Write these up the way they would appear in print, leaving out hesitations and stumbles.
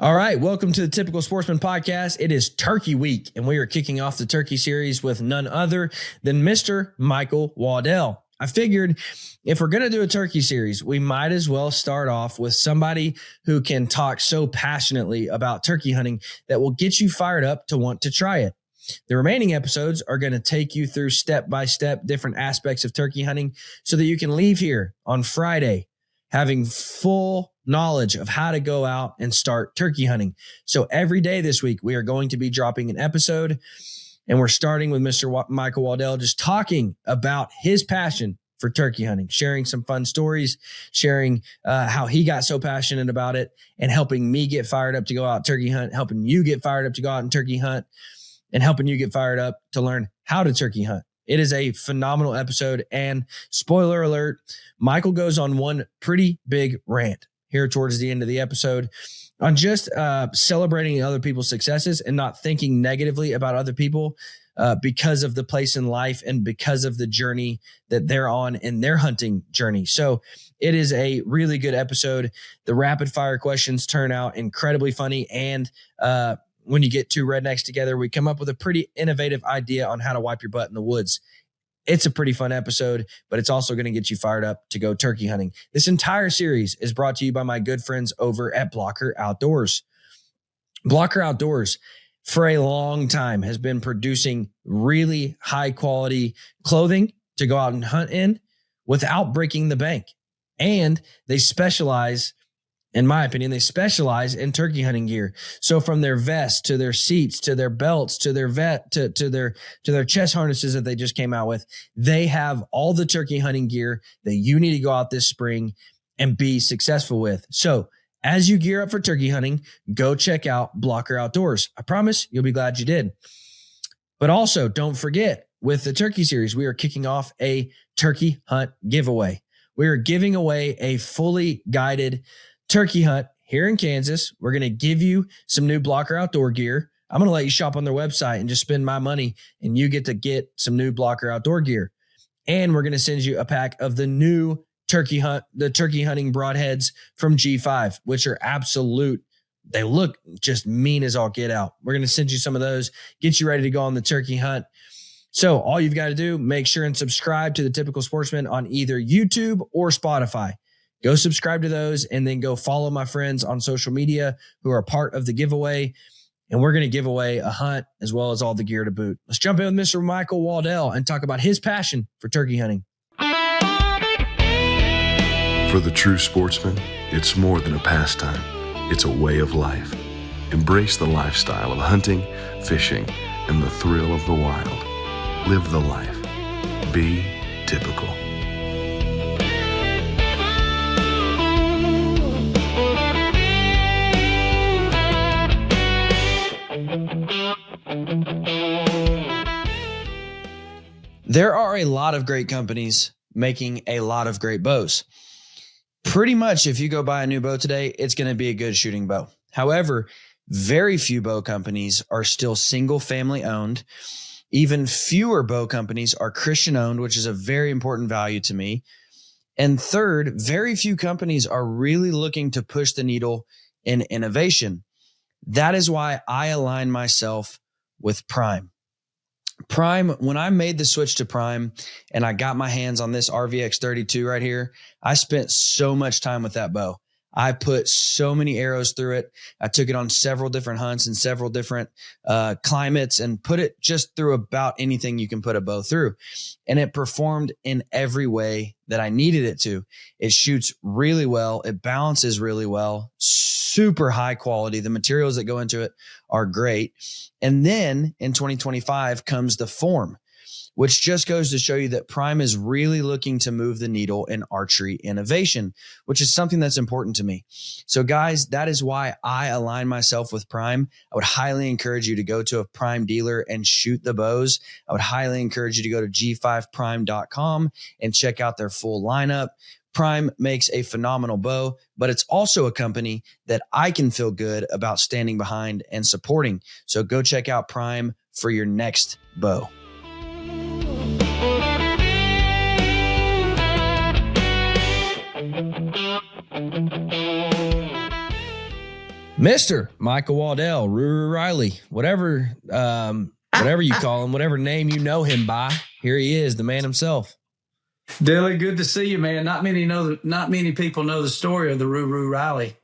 All right, welcome to the Typical Sportsman Podcast. It is Turkey Week, and we are kicking off the Turkey series with none other than Mr. Michael Waddell. I figured if we're going to do a Turkey series, we might as well start off with somebody who can talk so passionately about turkey hunting that will get you fired up to want to try it. The remaining episodes are going to take you through step-by-step different aspects of turkey hunting so that you can leave here on Friday having full knowledge of how to go out and start turkey hunting. So every day this week, we are going to be dropping an episode, and we're starting with Mr. Michael Waddell, just talking about his passion for turkey hunting, sharing some fun stories, sharing how he got so passionate about it, and helping me get fired up to go out turkey hunt, helping you get fired up to go out and turkey hunt, and helping you get fired up to learn how to turkey hunt. It is a phenomenal episode, and spoiler alert, Michael goes on one pretty big rant here towards the end of the episode on just celebrating other people's successes and not thinking negatively about other people because of the place in life and because of the journey that they're on in their hunting journey. So it is a really good episode. The rapid fire questions turn out incredibly funny, and when you get two rednecks together, we come up with a pretty innovative idea on how to wipe your butt in the woods. It's a pretty fun episode, but it's also going to get you fired up to go turkey hunting. This entire series is brought to you by my good friends over at Blocker Outdoors. Blocker Outdoors, for a long time, has been producing really high quality clothing to go out and hunt in without breaking the bank. And they specialize, in my opinion, in turkey hunting gear. So from their vests to their seats to their belts to their to their chest harnesses that they just came out with, they have all the turkey hunting gear that you need to go out this spring and be successful with. So as you gear up for turkey hunting, go check out Blocker Outdoors. I promise you'll be glad you did. But also don't forget, with the Turkey series, we are kicking off a turkey hunt giveaway. We are giving away a fully guided turkey hunt here in Kansas. We're going to give you some new Blocker Outdoor gear. I'm going to let you shop on their website and just spend my money, and you get to get some new Blocker Outdoor gear. And we're going to send you a pack of the new turkey hunting broadheads from G5, which are absolute. They look just mean as all get out. We're going to send you some of those, get you ready to go on the turkey hunt. So all you've got to do, make sure and subscribe to the Typical Sportsman on either YouTube or Spotify. Go subscribe to those, and then go follow my friends on social media who are part of the giveaway. And we're going to give away a hunt as well as all the gear to boot. Let's jump in with Mr. Michael Waddell and talk about his passion for turkey hunting. For the true sportsman, it's more than a pastime. It's a way of life. Embrace the lifestyle of hunting, fishing, and the thrill of the wild. Live the life. Be typical. There are a lot of great companies making a lot of great bows. Pretty much if you go buy a new bow today, it's going to be a good shooting bow. However, very few bow companies are still single family owned. Even fewer bow companies are Christian owned, which is a very important value to me. And third, very few companies are really looking to push the needle in innovation. That is why I align myself with Prime. Prime, when I made the switch to Prime and I got my hands on this RVX 32 right here, I spent so much time with that bow. I put so many arrows through it. I took it on several different hunts in several different climates and put it just through about anything you can put a bow through. And it performed in every way that I needed it to. It shoots really well. It balances really well. Super high quality. The materials that go into it are great. And then in 2025 comes the form, which just goes to show you that Prime is really looking to move the needle in archery innovation, which is something that's important to me. So guys, that is why I align myself with Prime. I would highly encourage you to go to a Prime dealer and shoot the bows. I would highly encourage you to go to g5prime.com and check out their full lineup. Prime makes a phenomenal bow, but it's also a company that I can feel good about standing behind and supporting. So go check out Prime for your next bow. Mr. Michael Waddell, Ruru Riley, whatever you call him, whatever name you know him by, here he is, the man himself. Dilly, good to see you, man. Not many people know the story of the Ruru Riley.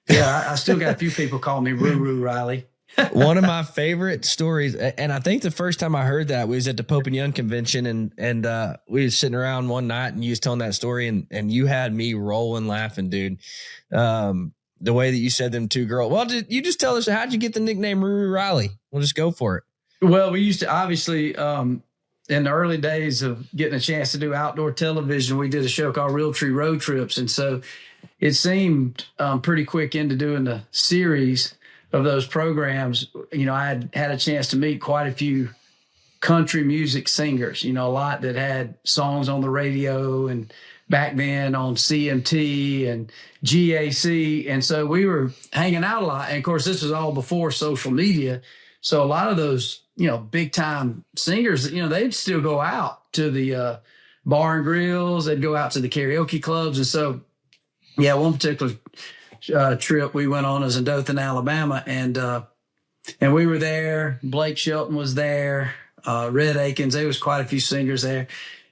Yeah, I still got a few people call me Ruru Riley. One of my favorite stories, and I think the first time I heard that was at the Pope and Young convention, and we was sitting around one night, and you was telling that story, and you had me rolling laughing, dude. The way that you said them two girls. Well, you just tell us, how'd you get the nickname Ruru Riley? We'll just go for it. Well, we used to obviously in the early days of getting a chance to do outdoor television, we did a show called Realtree Road Trips, and so it seemed pretty quick into doing the series of those programs. You know, I had a chance to meet quite a few country music singers, you know, a lot that had songs on the radio and back then on CMT and GAC. And so we were hanging out a lot. And of course, this was all before social media. So a lot of those, you know, big time singers, you know, they'd still go out to the bar and grills. They'd go out to the karaoke clubs. And so, yeah, one particular trip we went on was in Dothan, Alabama. And we were there. Blake Shelton was there. Red Akins. There was quite a few singers there.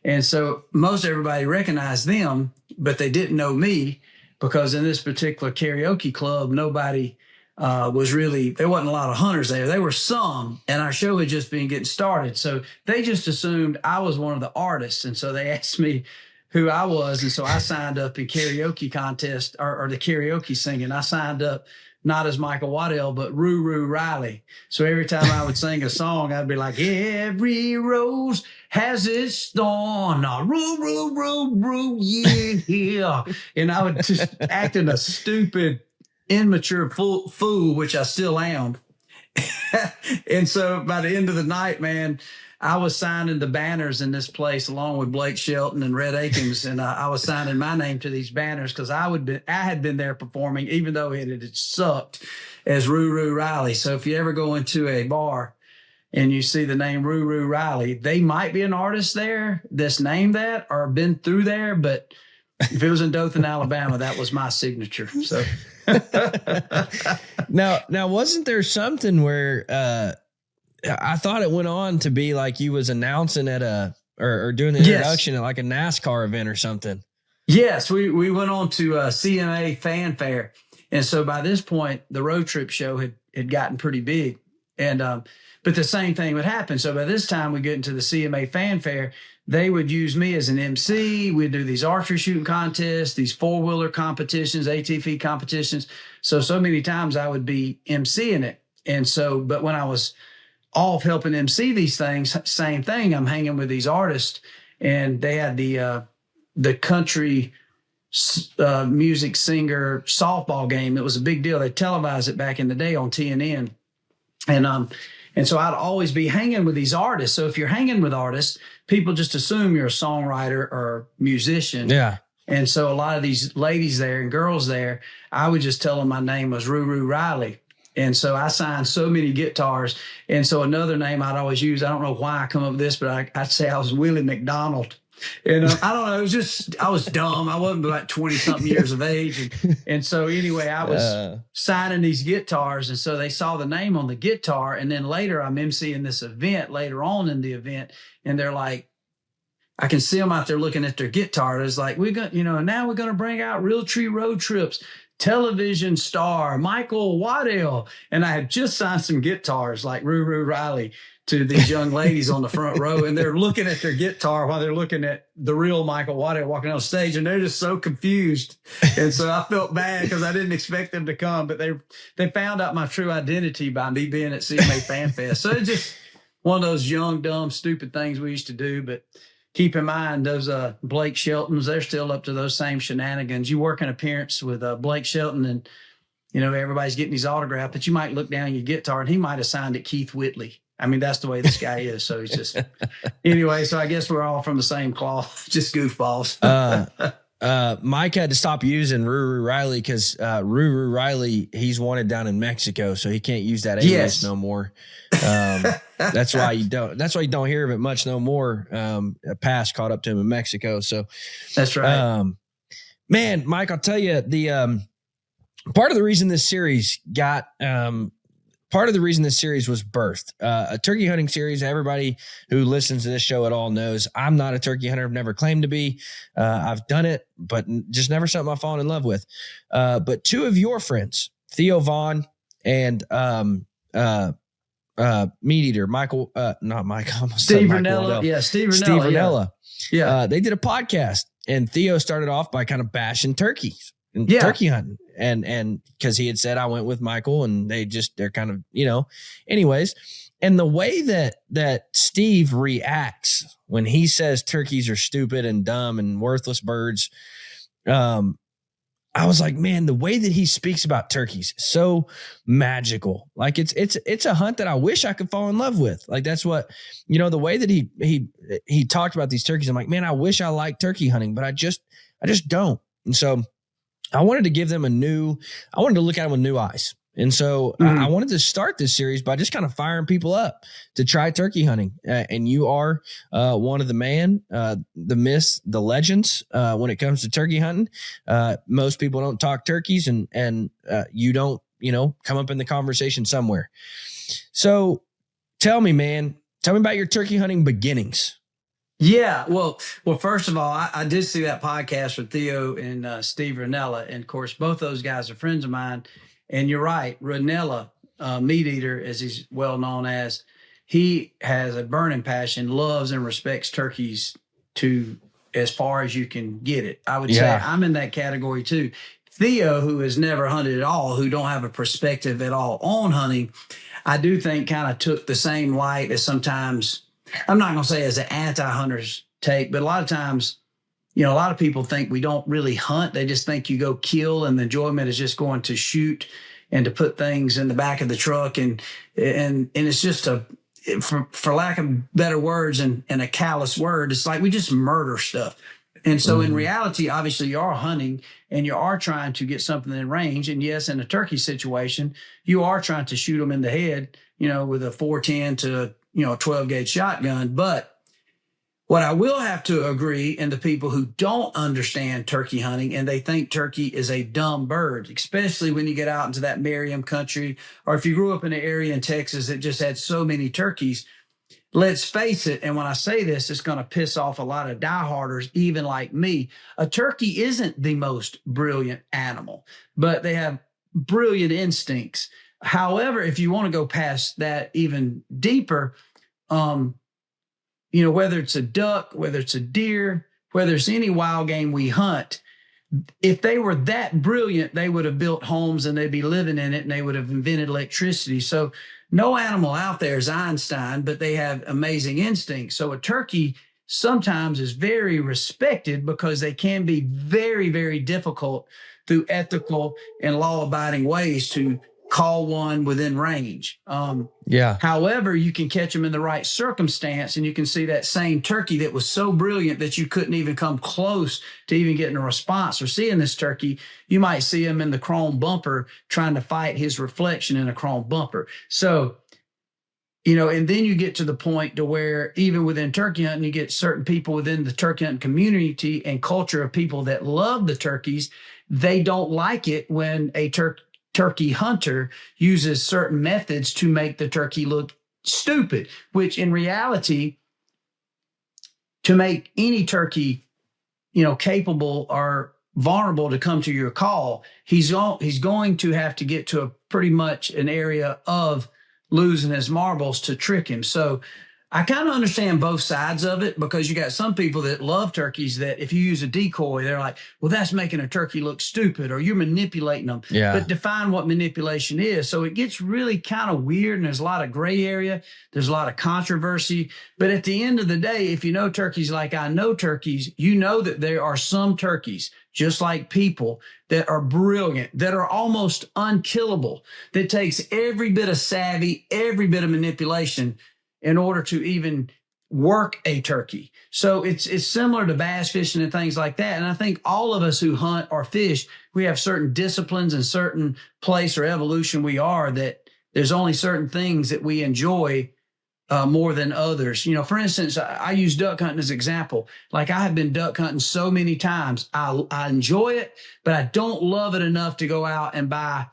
And so most everybody recognized them, but they didn't know me because in this particular karaoke club, nobody was really, there wasn't a lot of hunters there. There were some, and our show had just been getting started. So they just assumed I was one of the artists. And so they asked me who I was. And so I signed up in karaoke contest or the karaoke singing. I signed up not as Michael Waddell, but Ruru Riley. So every time I would sing a song, I'd be like, every rose has its thorn. Roo, roo, roo, yeah. And I would just act in a stupid, immature fool, which I still am. And so by the end of the night, man, I was signing the banners in this place along with Blake Shelton and Red Akins, and I was signing my name to these banners because I had been there performing, even though it had sucked, as Ruru Riley. So if you ever go into a bar and you see the name Ruru Riley, they might be an artist there that's named that or been through there, but if it was in Dothan, Alabama, that was my signature. So now wasn't there something where I thought it went on to be like you was announcing at or doing the introduction at like a NASCAR event or something. Yes, we went on to CMA Fanfare. And so by this point, the road trip show had gotten pretty big. And but the same thing would happen. So by this time we get into the CMA Fanfare, they would use me as an MC. We'd do these archery shooting contests, these four-wheeler competitions, ATV competitions. So many times I would be MCing it. And so, but when I was off helping MC these things, same thing. I'm hanging with these artists, and they had the country music singer softball game. It was a big deal. They televised it back in the day on TNN, and so I'd always be hanging with these artists. So if you're hanging with artists, people just assume you're a songwriter or musician. Yeah. And so a lot of these ladies there and girls there, I would just tell them my name was Ruru Riley. And so I signed so many guitars. And so another name I'd always use, I don't know why I come up with this, but I'd say I was Willie McDonald. And I don't know, it was just, I was dumb. I wasn't about 20-something years of age. And so anyway, I was signing these guitars. And so they saw the name on the guitar. And then later I'm emceeing this event later on in the event. And they're like, I can see them out there looking at their guitar. It's like, now we're going to bring out Realtree Road Trips television star Michael Waddell. And I had just signed some guitars like Ruru Riley to these young ladies on the front row. And they're looking at their guitar while they're looking at the real Michael Waddell walking on stage. And they're just so confused. And so I felt bad because I didn't expect them to come. But they found out my true identity by me being at CMA Fan Fest. So it's just one of those young, dumb, stupid things we used to do. But keep in mind, those Blake Sheltons, they're still up to those same shenanigans. You work an appearance with Blake Shelton and, everybody's getting his autograph, but you might look down your guitar and he might have signed it Keith Whitley. I mean, that's the way this guy is. So he's just, anyway, so I guess we're all from the same cloth, just goofballs. Mike had to stop using Ruru Riley because Ruru Riley, he's wanted down in Mexico, so he can't use that alias no more. That's why you don't hear of it much no more. A pass caught up to him in Mexico. So that's right. Man, Mike, I'll tell you part of the reason this series was birthed. A turkey hunting series. Everybody who listens to this show at all knows I'm not a turkey hunter. I've never claimed to be. I've done it, but just never something I've fallen in love with. But two of your friends, Theo Vaughn and Meat Eater, Michael, not Mike, I almost Steve said Michael Ranella. Waddell. Yeah, Steve Ranella. Yeah. They did a podcast, and Theo started off by kind of bashing turkeys and turkey hunting. And because he had said I went with Michael, and they're kind of, anyways. And the way that Steve reacts when he says turkeys are stupid and dumb and worthless birds, I was like, man, the way that he speaks about turkeys, so magical. Like it's a hunt that I wish I could fall in love with. Like that's what, the way that he talked about these turkeys. I'm like, man, I wish I liked turkey hunting, but I just don't. And so I wanted to give them I wanted to look at them with new eyes. And so I wanted to start this series by just kind of firing people up to try turkey hunting. And you are one of the myths, the legends when it comes to turkey hunting. Most people don't talk turkeys, and you don't, come up in the conversation somewhere. So tell me about your turkey hunting beginnings. Yeah. Well, first of all, I did see that podcast with Theo and Steve Ranella. And of course, both those guys are friends of mine. And you're right. Ranella, Meat Eater, as he's well known as, he has a burning passion, loves and respects turkeys to as far as you can get it. I would say I'm in that category too. Theo, who has never hunted at all, who don't have a perspective at all on hunting, I do think kind of took the same light as sometimes, I'm not going to say as an anti-hunters take, but a lot of times, a lot of people think we don't really hunt. They just think you go kill, and the enjoyment is just going to shoot and to put things in the back of the truck. And it's just for lack of better words and a callous word, it's like we just murder stuff. And so in reality, obviously you are hunting and you are trying to get something in range. And yes, in a turkey situation, you are trying to shoot them in the head, with a 410 to, a 12 gauge shotgun. But what I will have to agree, and the people who don't understand turkey hunting and they think turkey is a dumb bird, especially when you get out into that Merriam country, or if you grew up in an area in Texas that just had so many turkeys, let's face it. And when I say this, it's going to piss off a lot of dieharders, even like me. A turkey isn't the most brilliant animal, but they have brilliant instincts. However, if you want to go past that even deeper, whether it's a duck, whether it's a deer, whether it's any wild game we hunt, if they were that brilliant, they would have built homes and they'd be living in it, and they would have invented electricity. So no animal out there is Einstein, but they have amazing instincts. So a turkey sometimes is very respected because they can be very, very difficult through ethical and law-abiding ways to call one within range. However, you can catch them in the right circumstance, and you can see that same turkey that was so brilliant that you couldn't even come close to even getting a response or seeing this turkey. You might see him in the chrome bumper trying to fight his reflection in a chrome bumper. So, and then you get to the point to where even within turkey hunting, you get certain people within the turkey hunting community and culture of people that love the turkeys. They don't like it when a turkey hunter uses certain methods to make the turkey look stupid, which in reality, to make any turkey, capable or vulnerable to come to your call, he's going to have to get to a pretty much an area of losing his marbles to trick him. So I kind of understand both sides of it, because you got some people that love turkeys that if you use a decoy, they're like, well, that's making a turkey look stupid, or you're manipulating them. Yeah. But define what manipulation is. So it gets really kind of weird, and there's a lot of gray area. There's a lot of controversy. But at the end of the day, if you know turkeys like I know turkeys, you know that there are some turkeys, just like people, that are brilliant, that are almost unkillable, that takes every bit of savvy, every bit of manipulation in order to even work a turkey. So it's similar to bass fishing and things like that. And I think all of us who hunt or fish, we have certain disciplines and certain place or evolution we are, that there's only certain things that we enjoy more than others. For instance, I use duck hunting as an example. Like I have been duck hunting so many times. I enjoy it, but I don't love it enough to go out and buy,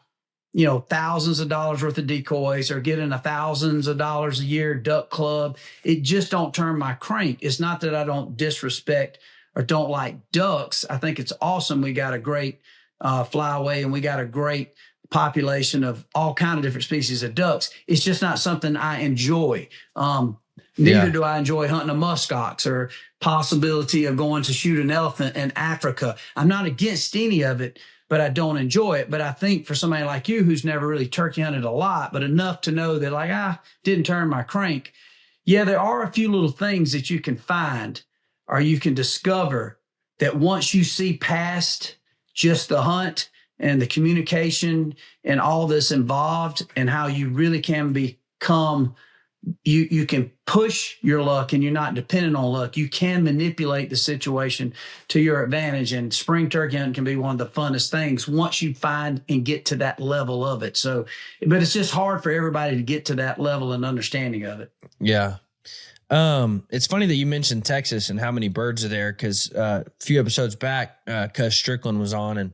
thousands of dollars worth of decoys or get in thousands of dollars a year duck club. It just don't turn my crank. It's not that I don't disrespect or don't like ducks. I think it's awesome. We got a great flyway and we got a great population of all kind of different species of ducks. It's just not something I enjoy. Neither do I enjoy hunting a muskox or possibility of going to shoot an elephant in Africa. I'm not against any of it, but I don't enjoy it. But I think for somebody like you who's never really turkey hunted a lot, but enough to know that like, didn't turn my crank. Yeah, there are a few little things that you can find or you can discover that once you see past just the hunt and the communication and all this involved and how you really can become, you can push your luck and you're not dependent on luck. You can manipulate the situation to your advantage, and spring turkey hunting can be one of the funnest things once you find and get to that level of it. So, but it's just hard for everybody to get to that level and understanding of it. Yeah. It's funny that you mentioned Texas and how many birds are there, because a few episodes back, Cuz Strickland was on and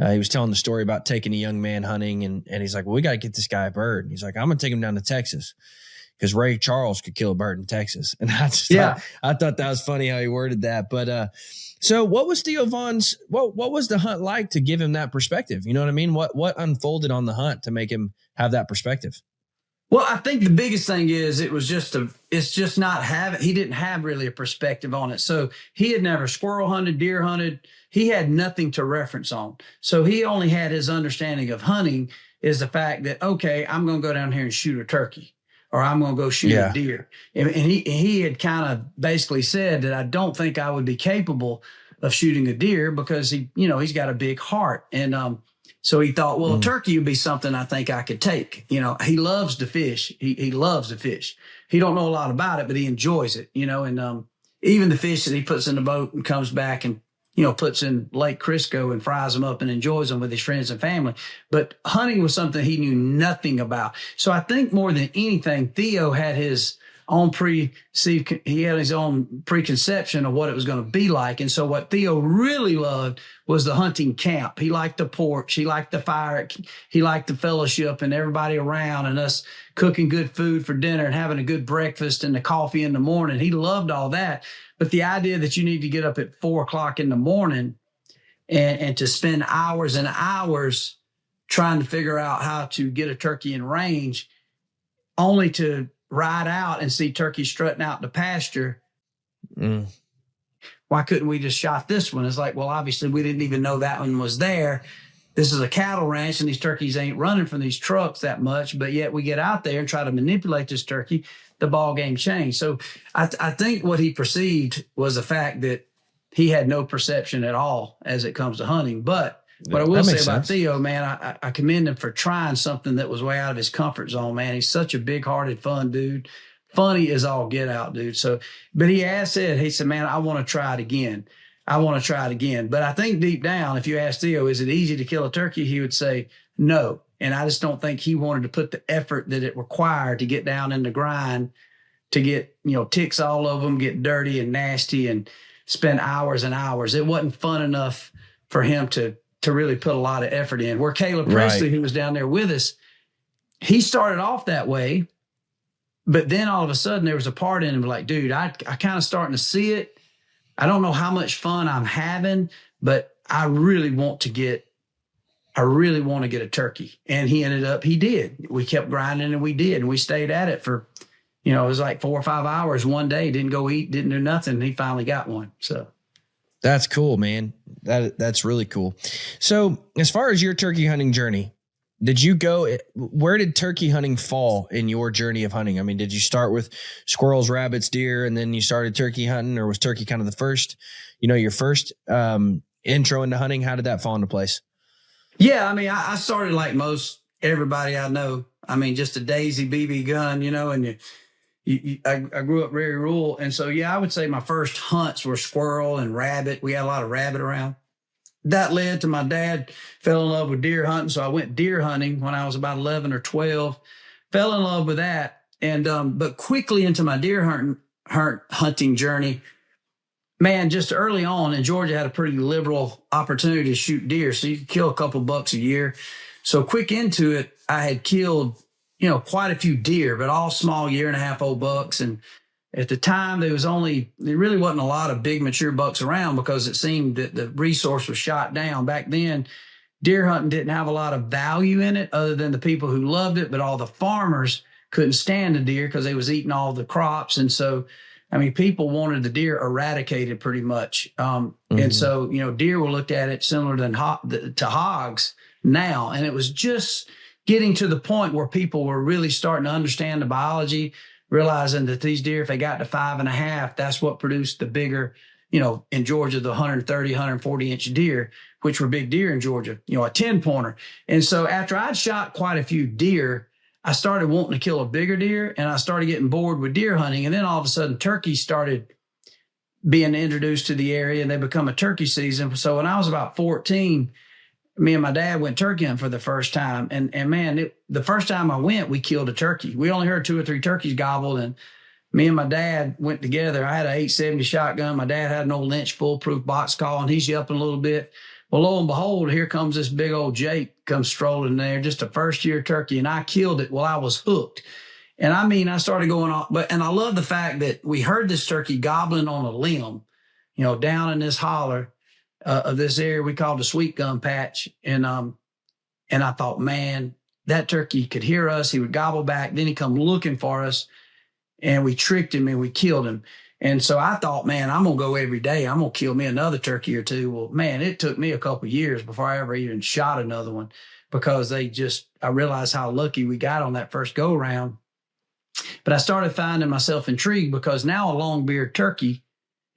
he was telling the story about taking a young man hunting, and he's like, well, we got to get this guy a bird. And he's like, I'm going to take him down to Texas because Ray Charles could kill a bird in Texas. And I thought that was funny how he worded that. But so what was Theo Vaughn's, what was the hunt like to give him that perspective? You know what I mean? What unfolded on the hunt to make him have that perspective? Well, I think the biggest thing is he didn't have really a perspective on it. So he had never squirrel hunted, deer hunted. He had nothing to reference on. So he only had his understanding of hunting is the fact that, okay, I'm going to go down here and shoot a turkey, or I'm going to go shoot a deer. And he had kind of basically said that I don't think I would be capable of shooting a deer because he's got a big heart. And, so he thought, well, a turkey would be something I think I could take. He loves to fish. He loves to fish. He don't know a lot about it, but he enjoys it, and even the fish that he puts in the boat and comes back and, puts in Lake Crisco and fries them up and enjoys them with his friends and family. But hunting was something he knew nothing about. So I think more than anything, Theo had his own preconception of what it was going to be like. And so what Theo really loved was the hunting camp. He liked the porch. He liked the fire. He liked the fellowship and everybody around and us cooking good food for dinner and having a good breakfast and the coffee in the morning. He loved all that. But the idea that you need to get up at 4:00 in the morning and to spend hours and hours trying to figure out how to get a turkey in range only to ride out and see turkeys strutting out in the pasture. Why couldn't we just shot this one? It's like, well, obviously we didn't even know that one was there. This is a cattle ranch and these turkeys ain't running from these trucks that much, but yet we get out there and try to manipulate this turkey. The ball game changed. So I think what he perceived was the fact that he had no perception at all as it comes to hunting. But what I will say about Theo, man, I commend him for trying something that was way out of his comfort zone, man. He's such a big-hearted, fun dude. Funny as all get out, dude. So, but he said, man, I want to try it again. But I think deep down, if you ask Theo, is it easy to kill a turkey? He would say no. And I just don't think he wanted to put the effort that it required to get down in the grind, to get, ticks all over them, get dirty and nasty and spend hours and hours. It wasn't fun enough for him to really put a lot of effort in. Where Caleb Presley, who was down there with us, he started off that way, but then all of a sudden there was a part in him like, dude, I kind of starting to see it. I don't know how much fun I'm having, but I really want to get a turkey. And he did. We kept grinding and we did. And we stayed at it for, it was like 4 or 5 hours one day, didn't go eat, didn't do nothing. And he finally got one. So. That's cool, man. That's really cool. So as far as your turkey hunting journey, where did turkey hunting fall in your journey of hunting? I mean, did you start with squirrels, rabbits, deer, and then you started turkey hunting, or was turkey kind of the first, your first intro into hunting? How did that fall into place? Yeah. I mean, I started like most everybody I know. I mean, just a Daisy BB gun, and I grew up very rural. And so, I would say my first hunts were squirrel and rabbit. We had a lot of rabbit around. That led to my dad fell in love with deer hunting. So I went deer hunting when I was about 11 or 12, fell in love with that. But quickly into my deer hunting journey, man, just early on in Georgia had a pretty liberal opportunity to shoot deer. So you could kill a couple bucks a year. So quick into it, I had killed, quite a few deer, but all small 1.5-year-old bucks. And at the time, there really wasn't a lot of big mature bucks around because it seemed that the resource was shot down. Back then, deer hunting didn't have a lot of value in it other than the people who loved it, but all the farmers couldn't stand the deer because they was eating all the crops. And so, people wanted the deer eradicated pretty much. And so, deer were looked at it similar to hogs now. And it was just getting to the point where people were really starting to understand the biology, realizing that these deer, if they got to 5.5, that's what produced the bigger, in Georgia, the 130, 140 inch deer, which were big deer in Georgia, a 10-pointer. And so after I'd shot quite a few deer, I started wanting to kill a bigger deer, and I started getting bored with deer hunting. And then all of a sudden, turkeys started being introduced to the area, and they become a turkey season. So when I was about 14, me and my dad went turkey hunting for the first time. And man, the first time I went, we killed a turkey. We only heard 2 or 3 turkeys gobbled, and me and my dad went together. I had an 870 shotgun. My dad had an old Lynch foolproof box call, and he's yelping a little bit. Well, lo and behold, here comes this big old Jake comes strolling there, just a first-year turkey, and I killed it while I was hooked. And I started going on, and I love the fact that we heard this turkey gobbling on a limb, down in this holler of this area we called the Sweet Gum Patch. And I thought, man, that turkey could hear us. He would gobble back. Then he'd come looking for us, and we tricked him and we killed him. And so I thought, man, I'm going to go every day. I'm going to kill me another turkey or two. Well, man, it took me a couple of years before I ever even shot another one because I realized how lucky we got on that first go round. But I started finding myself intrigued because now a long-bearded turkey,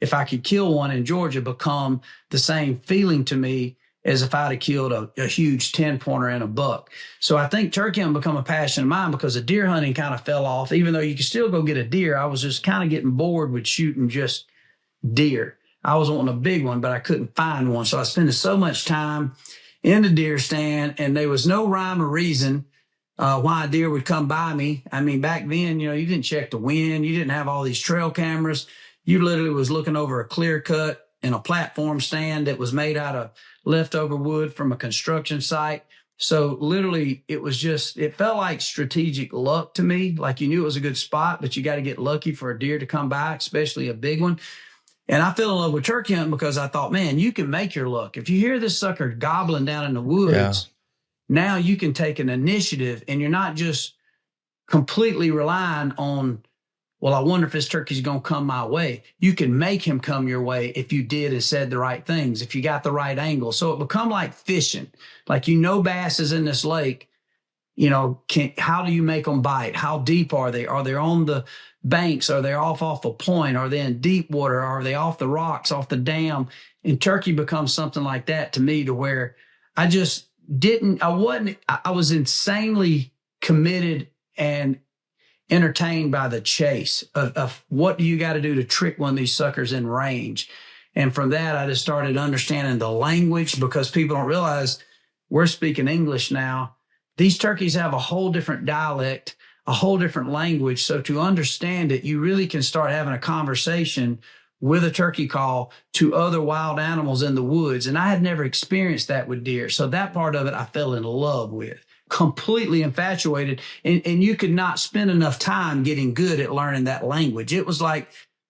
if I could kill one in Georgia, become the same feeling to me as if I'd have killed a huge 10-pointer and a buck. So I think turkey hunting become a passion of mine because the deer hunting kind of fell off. Even though you could still go get a deer, I was just kind of getting bored with shooting just deer. I was wanting a big one, but I couldn't find one. So I spent so much time in the deer stand, and there was no rhyme or reason why a deer would come by me. Back then, you didn't check the wind. You didn't have all these trail cameras. You literally was looking over a clear cut in a platform stand that was made out of leftover wood from a construction site. So literally it felt like strategic luck to me. Like you knew it was a good spot, but you got to get lucky for a deer to come by, especially a big one. And I fell in love with turkey hunting because I thought, man, you can make your luck. If you hear this sucker gobbling down in the woods, now you can take an initiative and you're not just completely relying on, well, I wonder if this turkey's going to come my way. You can make him come your way if you did and said the right things, if you got the right angle. So it become like fishing. Like, bass is in this lake. How do you make them bite? How deep are they? Are they on the banks? Are they off a point? Are they in deep water? Are they off the rocks, off the dam? And turkey becomes something like that to me, to where I was insanely committed and entertained by the chase of what do you got to do to trick one of these suckers in range. And from that, I just started understanding the language, because people don't realize we're speaking English now. These turkeys have a whole different dialect, a whole different language. So to understand it, you really can start having a conversation with a turkey call to other wild animals in the woods. And I had never experienced that with deer. So that part of it I fell in love with, completely infatuated. And you could not spend enough time getting good at learning that language. It was like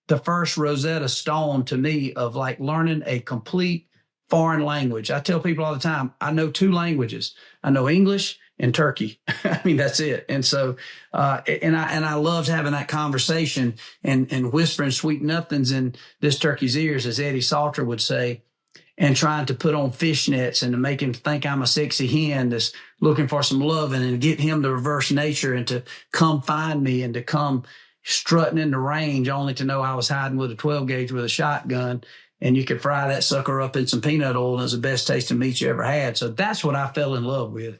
the first Rosetta Stone to me of like learning a complete foreign language. I tell people all the time, I know 2 languages. I know English and turkey. That's it. And so, I loved having that conversation and whispering sweet nothings in this turkey's ears, as Eddie Salter would say, and trying to put on fishnets and to make him think I'm a sexy hen that's looking for some loving, and get him to reverse nature and to come find me and to come strutting in the range, only to know I was hiding with a 12 gauge with a shotgun, and you could fry that sucker up in some peanut oil, and it was the best tasting meat you ever had. So that's what I fell in love with.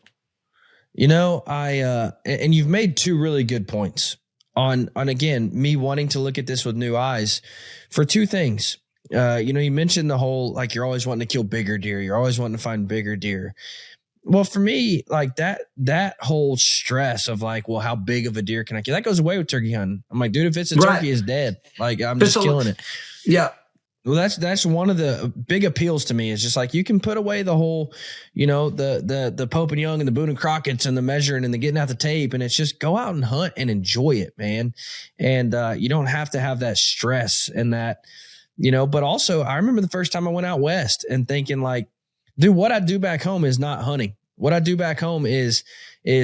And you've made 2 really good points on again, me wanting to look at this with new eyes for 2 things. You mentioned the whole, like, you're always wanting to kill bigger deer. You're always wanting to find bigger deer. Well, for me, like that whole stress of like, well, how big of a deer can I kill? That goes away with turkey hunting. I'm like, dude, if it's a turkey, it's dead. Like I'm just killing it. Yeah. Well, that's one of the big appeals to me is just like you can put away the whole, the Pope and Young and the Boone and Crockett's and the measuring and the getting out the tape. And it's just go out and hunt and enjoy it, man. And you don't have to have that stress and that, but also I remember the first time I went out west and thinking like, dude, what I do back home is not hunting. What I do back home is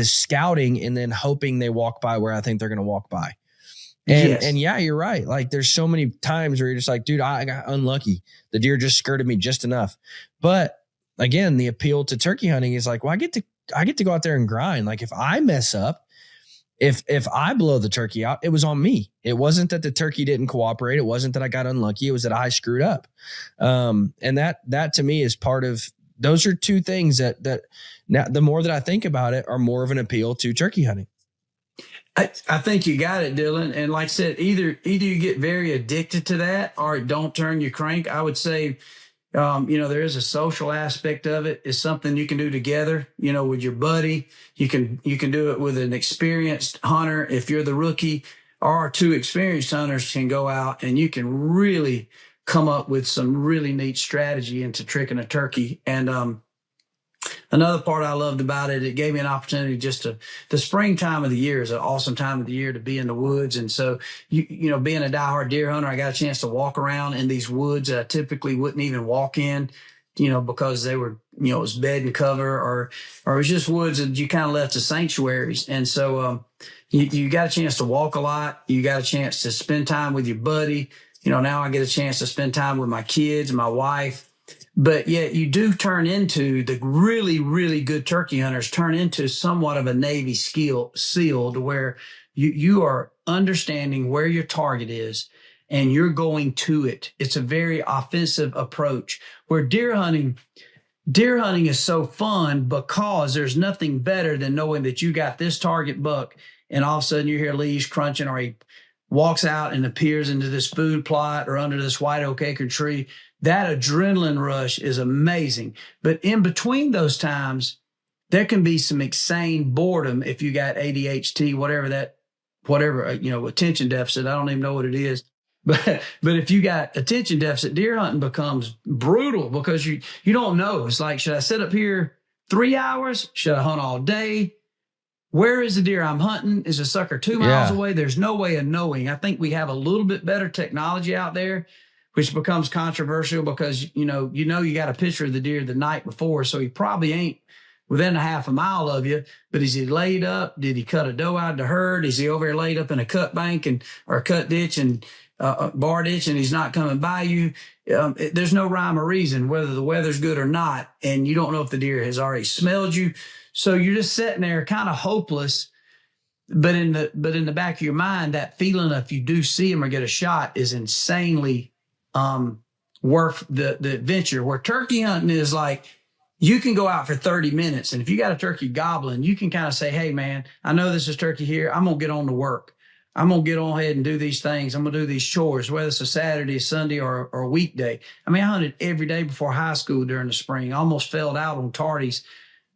scouting and then hoping they walk by where I think they're going to walk by. And yeah, you're right. Like there's so many times where you're just like, dude, I got unlucky. The deer just skirted me just enough. But again, the appeal to turkey hunting is like, well, I get to go out there and grind. Like if I mess up, if I blow the turkey out, it was on me. It wasn't that the turkey didn't cooperate. It wasn't that I got unlucky. It was that I screwed up. And that to me is part of, those are two things that now the more that I think about it are more of an appeal to turkey hunting. I think you got it, Dylan. And like I said, either you get very addicted to that or don't turn your crank. I would say, there is a social aspect of it. It's something you can do together, with your buddy. You can do it with an experienced hunter. If you're the rookie, or two experienced hunters can go out and you can really come up with some really neat strategy into tricking a turkey. And, another part I loved about it, it gave me an opportunity the springtime of the year is an awesome time of the year to be in the woods. And so, being a diehard deer hunter, I got a chance to walk around in these woods that I typically wouldn't even walk in, because they were, it was bed and cover or it was just woods that you kind of left as sanctuaries. And so, you got a chance to walk a lot. You got a chance to spend time with your buddy. Now I get a chance to spend time with my kids, my wife. But yet you do turn into the really, really good turkey hunters turn into somewhat of a Navy SEAL to where you are understanding where your target is and you're going to it. It's a very offensive approach where deer hunting is so fun because there's nothing better than knowing that you got this target buck and all of a sudden you hear leaves crunching or he walks out and appears into this food plot or under this white oak acre tree. That adrenaline rush is amazing. But in between those times, there can be some insane boredom if you got ADHD, whatever, attention deficit. I don't even know what it is. But if you got attention deficit, deer hunting becomes brutal because you don't know. It's like, should I sit up here 3 hours? Should I hunt all day? Where is the deer I'm hunting? Is a sucker 2 miles away? There's no way of knowing. I think we have a little bit better technology out there, which becomes controversial because, you got a picture of the deer the night before. So he probably ain't within a half a mile of you, but is he laid up? Did he cut a doe out of the herd? Is he over here laid up in a cut bank or a cut ditch and bar ditch and he's not coming by you? There's no rhyme or reason whether the weather's good or not. And you don't know if the deer has already smelled you. So you're just sitting there kind of hopeless. But in the back of your mind, that feeling of if you do see him or get a shot is insanely worth the adventure. Where turkey hunting is like, you can go out for 30 minutes. And if you got a turkey gobbling, you can kind of say, hey, man, I know this is turkey here. I'm going to get on to work. I'm going to get on ahead and do these things. I'm going to do these chores, whether it's a Saturday, Sunday, or a weekday. I mean, I hunted every day before high school during the spring. I almost failed out on tardies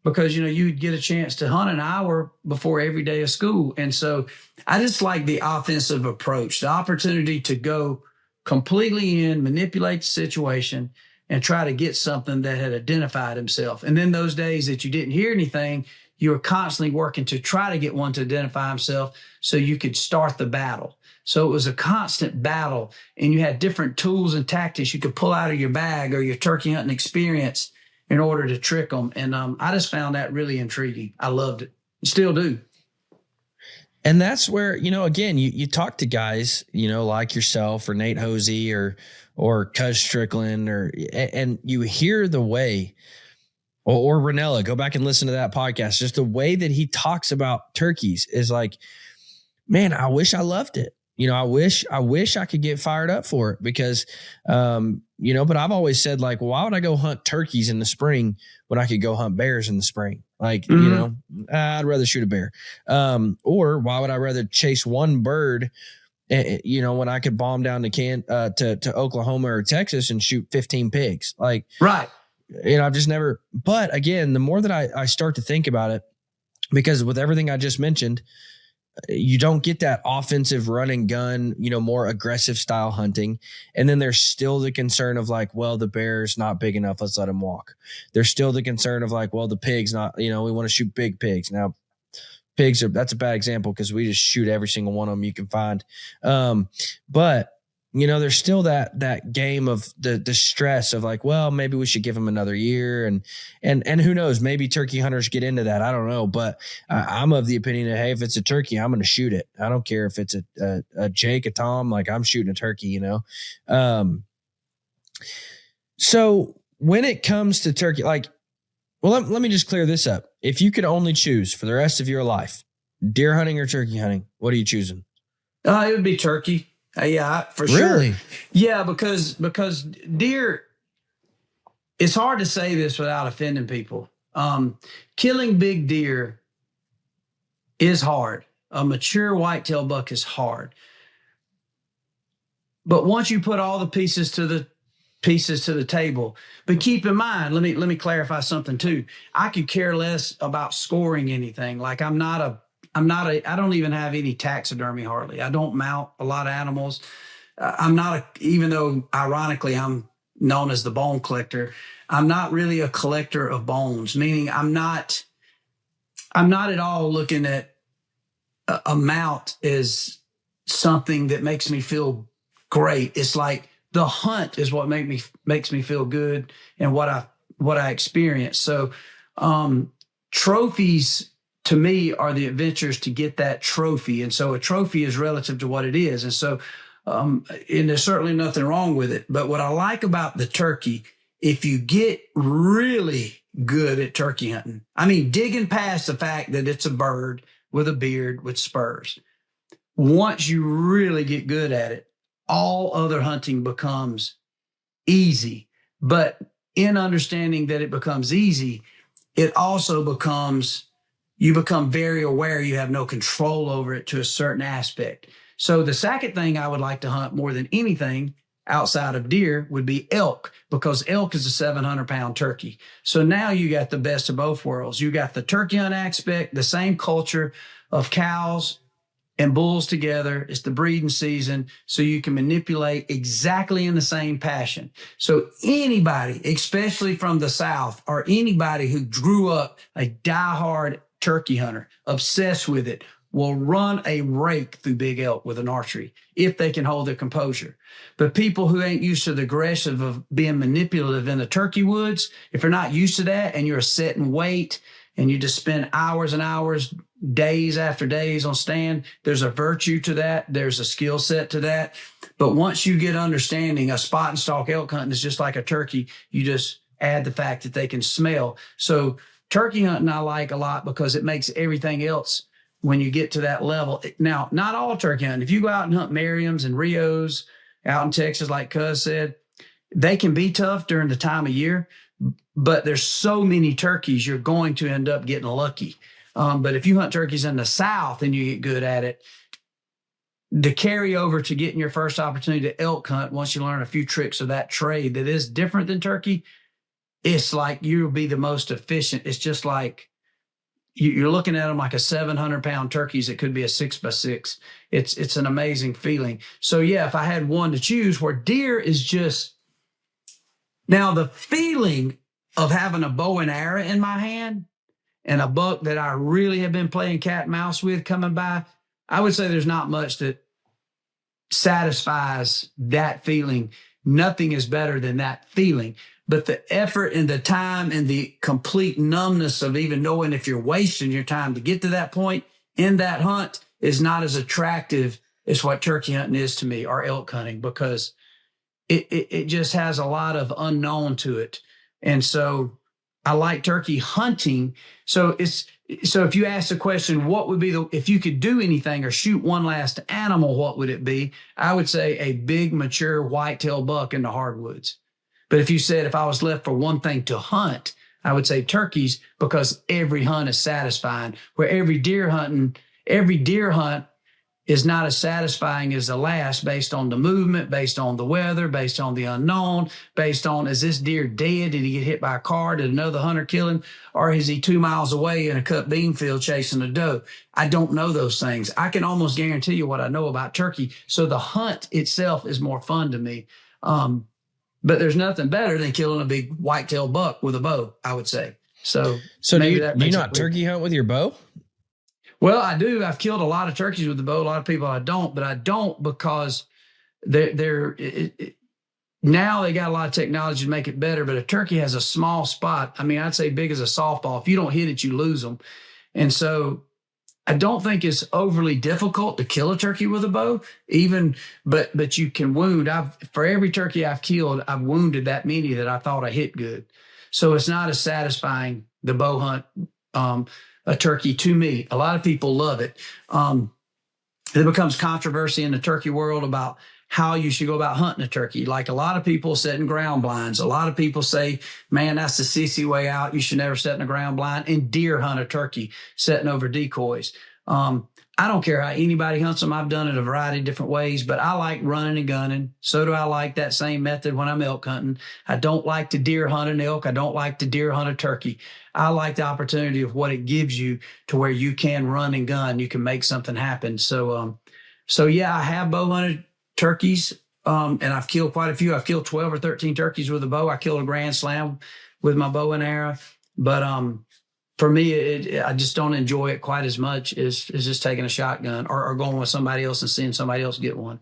because, you'd get a chance to hunt an hour before every day of school. And so I just like the offensive approach, the opportunity to go completely in, manipulate the situation, and try to get something that had identified himself. And then those days that you didn't hear anything, you were constantly working to try to get one to identify himself so you could start the battle. So it was a constant battle, and you had different tools and tactics you could pull out of your bag or your turkey hunting experience in order to trick them. And I just found that really intriguing. I loved it. Still do. And that's where, again, you talk to guys, like yourself or Nate Hosey or Cuz Strickland and you hear the way or Ranella, go back and listen to that podcast. Just the way that he talks about turkeys is like, man, I wish I loved it. I wish I could get fired up for it because, but I've always said like, why would I go hunt turkeys in the spring when I could go hunt bears in the spring? Like, I'd rather shoot a bear. Or why would I rather chase one bird, when I could bomb down to Oklahoma or Texas and shoot 15 pigs? Like, right. I've just never, but again, the more that I start to think about it, because with everything I just mentioned, you don't get that offensive run and gun, more aggressive style hunting. And then there's still the concern of like, well, the bear's not big enough. Let's let him walk. There's still the concern of like, well, the pig's not, we want to shoot big pigs. Now, that's a bad example because we just shoot every single one of them you can find. But there's still that game of the stress of like, well, maybe we should give him another year. And who knows, maybe turkey hunters get into that. I don't know. But I'm of the opinion that, hey, if it's a turkey, I'm going to shoot it. I don't care if it's a Jake, a Tom, like I'm shooting a turkey, So when it comes to turkey, like, well, let me just clear this up. If you could only choose for the rest of your life, deer hunting or turkey hunting, what are you choosing? It would be turkey. Yeah, for sure. Really? Yeah, because deer, it's hard to say this without offending people. Killing big deer is hard. A mature whitetail buck is hard. But once you put all the pieces to the table, but keep in mind, let me clarify something too. I could care less about scoring anything. Like I don't even have any taxidermy hardly. I don't mount a lot of animals. Even though ironically I'm known as the bone collector, I'm not really a collector of bones, meaning I'm not at all looking at a mount as something that makes me feel great. It's like the hunt is what makes me feel good and what I experience. So, trophies to me are the adventures to get that trophy. And so a trophy is relative to what it is. And so, and there's certainly nothing wrong with it. But what I like about the turkey, if you get really good at turkey hunting, I mean, digging past the fact that it's a bird with a beard with spurs, once you really get good at it, all other hunting becomes easy. But in understanding that it becomes easy, it also you become very aware you have no control over it to a certain aspect. So the second thing I would like to hunt more than anything outside of deer would be elk, because elk is a 700-pound turkey. So now you got the best of both worlds. You got the turkey hunt aspect, the same culture of cows and bulls together. It's the breeding season, so you can manipulate exactly in the same passion. So anybody, especially from the South, or anybody who grew up a diehard turkey hunter, obsessed with it, will run a rake through big elk with an archery if they can hold their composure. But people who ain't used to the aggression of being manipulative in the turkey woods, if you're not used to that and you're set and wait and you just spend hours and hours, days after days on stand, there's a virtue to that. There's a skill set to that. But once you get understanding, a spot and stalk elk hunting is just like a turkey. You just add the fact that they can smell. So turkey hunting I like a lot because it makes everything else when you get to that level. Now, not all turkey hunting. If you go out and hunt Merriam's and Rios out in Texas, like Cuz said, they can be tough during the time of year, but there's so many turkeys, you're going to end up getting lucky. But if you hunt turkeys in the South and you get good at it, the carryover to getting your first opportunity to elk hunt, once you learn a few tricks of that trade that is different than turkey, it's like you'll be the most efficient. It's just like you're looking at them like a 700-pound turkeys. It could be a 6x6. It's an amazing feeling. So yeah, if I had one to choose, where deer is just, now the feeling of having a bow and arrow in my hand and a buck that I really have been playing cat and mouse with coming by, I would say there's not much that satisfies that feeling. Nothing is better than that feeling. But the effort and the time and the complete numbness of even knowing if you're wasting your time to get to that point in that hunt is not as attractive as what turkey hunting is to me, or elk hunting, because it just has a lot of unknown to it. And so I like turkey hunting. So if you ask the question, what would be if you could do anything or shoot one last animal, what would it be? I would say a big, mature whitetail buck in the hardwoods. But if you said, if I was left for one thing to hunt, I would say turkeys, because every hunt is satisfying. Where every deer hunt is not as satisfying as the last, based on the movement, based on the weather, based on the unknown, based on, is this deer dead? Did he get hit by a car? Did another hunter kill him? Or is he 2 miles away in a cut bean field chasing a doe? I don't know those things. I can almost guarantee you what I know about turkey. So the hunt itself is more fun to me. But there's nothing better than killing a big whitetail buck with a bow, I would say. So do you not turkey hunt with your bow? Well, I do. I've killed a lot of turkeys with the bow. A lot of people I don't, but I don't because now they got a lot of technology to make it better. But a turkey has a small spot. I mean, I'd say big as a softball. If you don't hit it, you lose them. And so I don't think it's overly difficult to kill a turkey with a bow, but you can wound. For every turkey I've killed, I've wounded that many that I thought I hit good. So it's not as satisfying, the bow hunt, a turkey, to me. A lot of people love it. There becomes controversy in the turkey world about how you should go about hunting a turkey. Like, a lot of people set in ground blinds. A lot of people say, man, that's the sissy way out. You should never set in a ground blind and deer hunt a turkey setting over decoys. I don't care how anybody hunts them. I've done it a variety of different ways, but I like running and gunning. So do I like that same method when I'm elk hunting. I don't like to deer hunt an elk. I don't like to deer hunt a turkey. I like the opportunity of what it gives you to where you can run and gun. You can make something happen. So yeah, I have bow hunted turkeys, and I've killed quite a few. I've killed 12 or 13 turkeys with a bow. I killed a grand slam with my bow and arrow, but for me, I just don't enjoy it quite as much as just taking a shotgun or going with somebody else and seeing somebody else get one.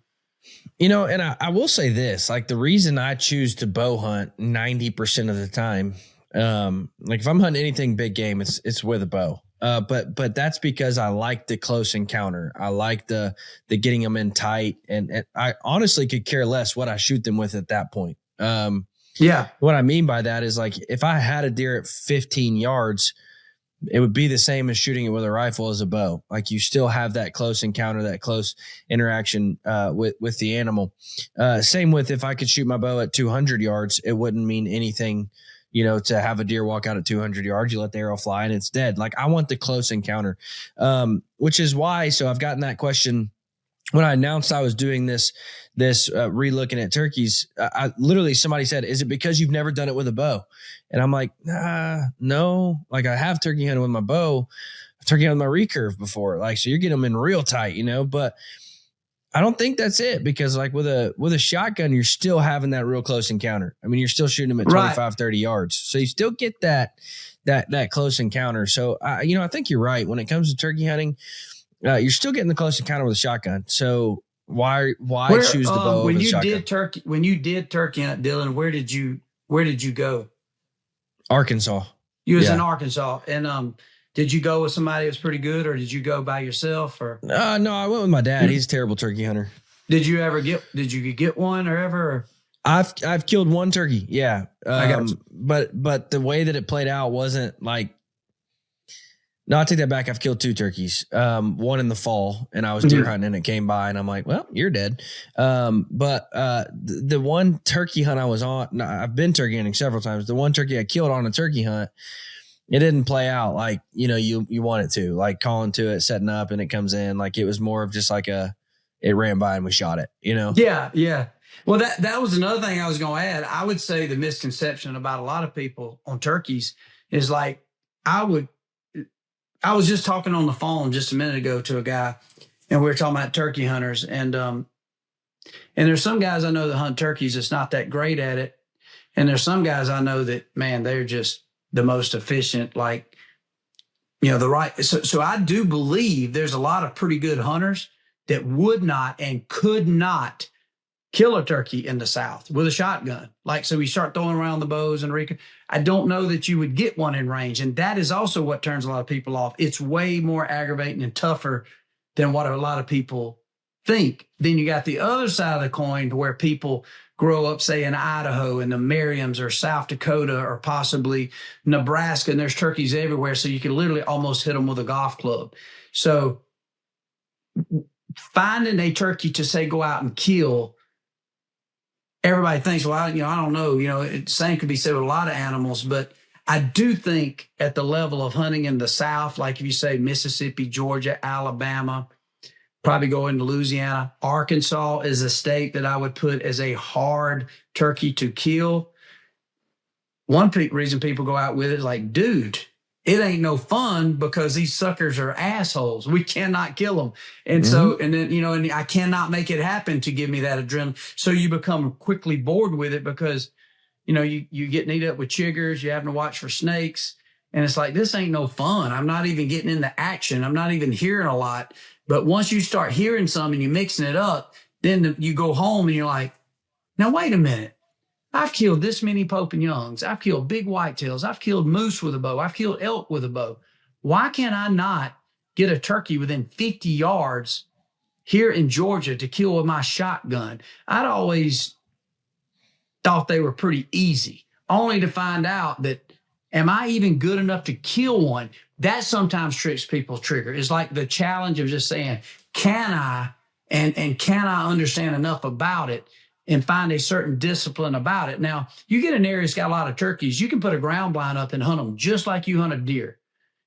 You know, and I will say this, like, the reason I choose to bow hunt 90% of the time, like if I'm hunting anything big game, it's with a bow. But that's because I like the close encounter. I like the getting them in tight, and I honestly could care less what I shoot them with at that point. Yeah. What I mean by that is, like, if I had a deer at 15 yards, it would be the same as shooting it with a rifle as a bow. Like, you still have that close encounter, that close interaction with the animal. Same with, if I could shoot my bow at 200 yards, it wouldn't mean anything, you know, to have a deer walk out at 200 yards. You let the arrow fly and it's dead. Like, I want the close encounter, which is why. So I've gotten that question when I announced I was doing this re-looking at turkeys. I literally, somebody said, is it because you've never done it with a bow? And I'm like, no, like, I have turkey hunted with my bow, turkey hunted with my recurve before. Like, so you're getting them in real tight, you know, but I don't think that's it, because like with a shotgun, you're still having that real close encounter. I mean, you're still shooting them at 25, 30 yards. So you still get that close encounter. So, you know, I think you're right. When it comes to turkey hunting, you're still getting the close encounter with a shotgun. So why choose the bow over the shotgun? When you did turkey hunt, Dylan, where did you go? Arkansas. You was in Arkansas. And did you go with somebody that was pretty good, or did you go by yourself? Or no, I went with my dad. He's a terrible turkey hunter. Did you get one or ever? Or? I've killed one turkey. Yeah. I got you. But the way that it played out wasn't like, no, I take that back. I've killed two turkeys. One in the fall, and I was deer hunting, and it came by, and I'm like, well, you're dead. But the one turkey hunt I was on, I've been turkey hunting several times. The one turkey I killed on a turkey hunt, it didn't play out like, you know, you want it to, like calling to it, setting up, and it comes in. Like, it was more of just like it ran by and we shot it, you know? Yeah. Yeah. Well, that was another thing I was going to add. I would say the misconception about a lot of people on turkeys is like, I was just talking on the phone just a minute ago to a guy, and we were talking about turkey hunters, and there's some guys I know that hunt turkeys that's not that great at it. And there's some guys I know that, man, they're just the most efficient, like, you know, so I do believe there's a lot of pretty good hunters that would not and could not kill a turkey in the South with a shotgun. Like, so we start throwing around the bows and I don't know that you would get one in range. And that is also what turns a lot of people off. It's way more aggravating and tougher than what a lot of people think. Then you got the other side of the coin, to where people grow up, say, in Idaho and the Merriams, or South Dakota, or possibly Nebraska, and there's turkeys everywhere. So you can literally almost hit them with a golf club. So finding a turkey to, say, go out and kill, everybody thinks, well, I don't know, same could be said with a lot of animals, but I do think at the level of hunting in the South, like if you say Mississippi, Georgia, Alabama, probably go into Louisiana. Arkansas is a state that I would put as a hard turkey to kill. One reason people go out with it is like, dude, it ain't no fun because these suckers are assholes. We cannot kill them. And so, and then, and I cannot make it happen to give me that adrenaline. So you become quickly bored with it because, you get kneed up with chiggers, you're having to watch for snakes. And it's like, this ain't no fun. I'm not even getting into action. I'm not even hearing a lot. But once you start hearing some and you're mixing it up, then you go home and you're like, now, wait a minute. I've killed this many Pope and Youngs. I've killed big whitetails. I've killed moose with a bow. I've killed elk with a bow. Why can't I not get a turkey within 50 yards here in Georgia to kill with my shotgun? I'd always thought they were pretty easy, only to find out that, am I even good enough to kill one? That sometimes tricks people's trigger. It's like the challenge of just saying, can I, and can I understand enough about it and find a certain discipline about it? Now, you get an area that's got a lot of turkeys, you can put a ground blind up and hunt them just like you hunt a deer.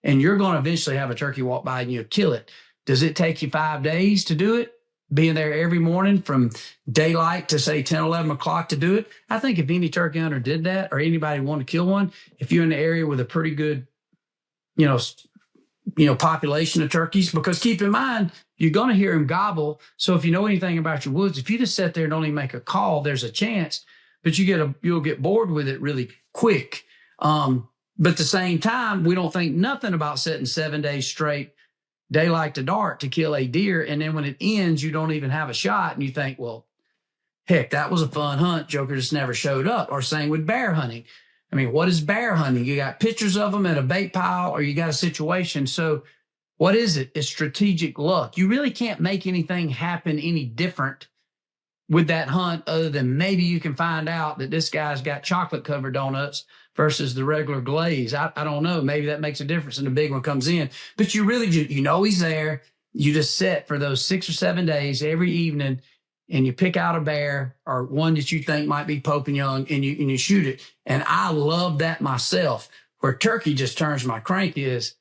And you're going to eventually have a turkey walk by and you'll kill it. Does it take you 5 days to do it? Being there every morning from daylight to say 10, 11 o'clock to do it? I think if any turkey hunter did that, or anybody wanted to kill one, if you're in the area with a pretty good, population of turkeys, because keep in mind, you're going to hear them gobble. So if you know anything about your woods, if you just sit there and don't even make a call, there's a chance, but you'll get bored with it really quick. But at the same time, we don't think nothing about sitting 7 days straight, daylight to dark, to kill a deer. And then when it ends, you don't even have a shot. And you think, well, heck, that was a fun hunt. Joker just never showed up. Or same with bear hunting. I mean, what is bear hunting? You got pictures of them at a bait pile, or you got a situation. So what is it? It's strategic luck. You really can't make anything happen any different with that hunt other than maybe you can find out that this guy's got chocolate covered donuts versus the regular glaze. I don't know. Maybe that makes a difference and the big one comes in. But you really, he's there. You just sit for those 6 or 7 days every evening and you pick out a bear or one that you think might be Pope and Young and you shoot it. And I love that myself. Where turkey just turns my crank is,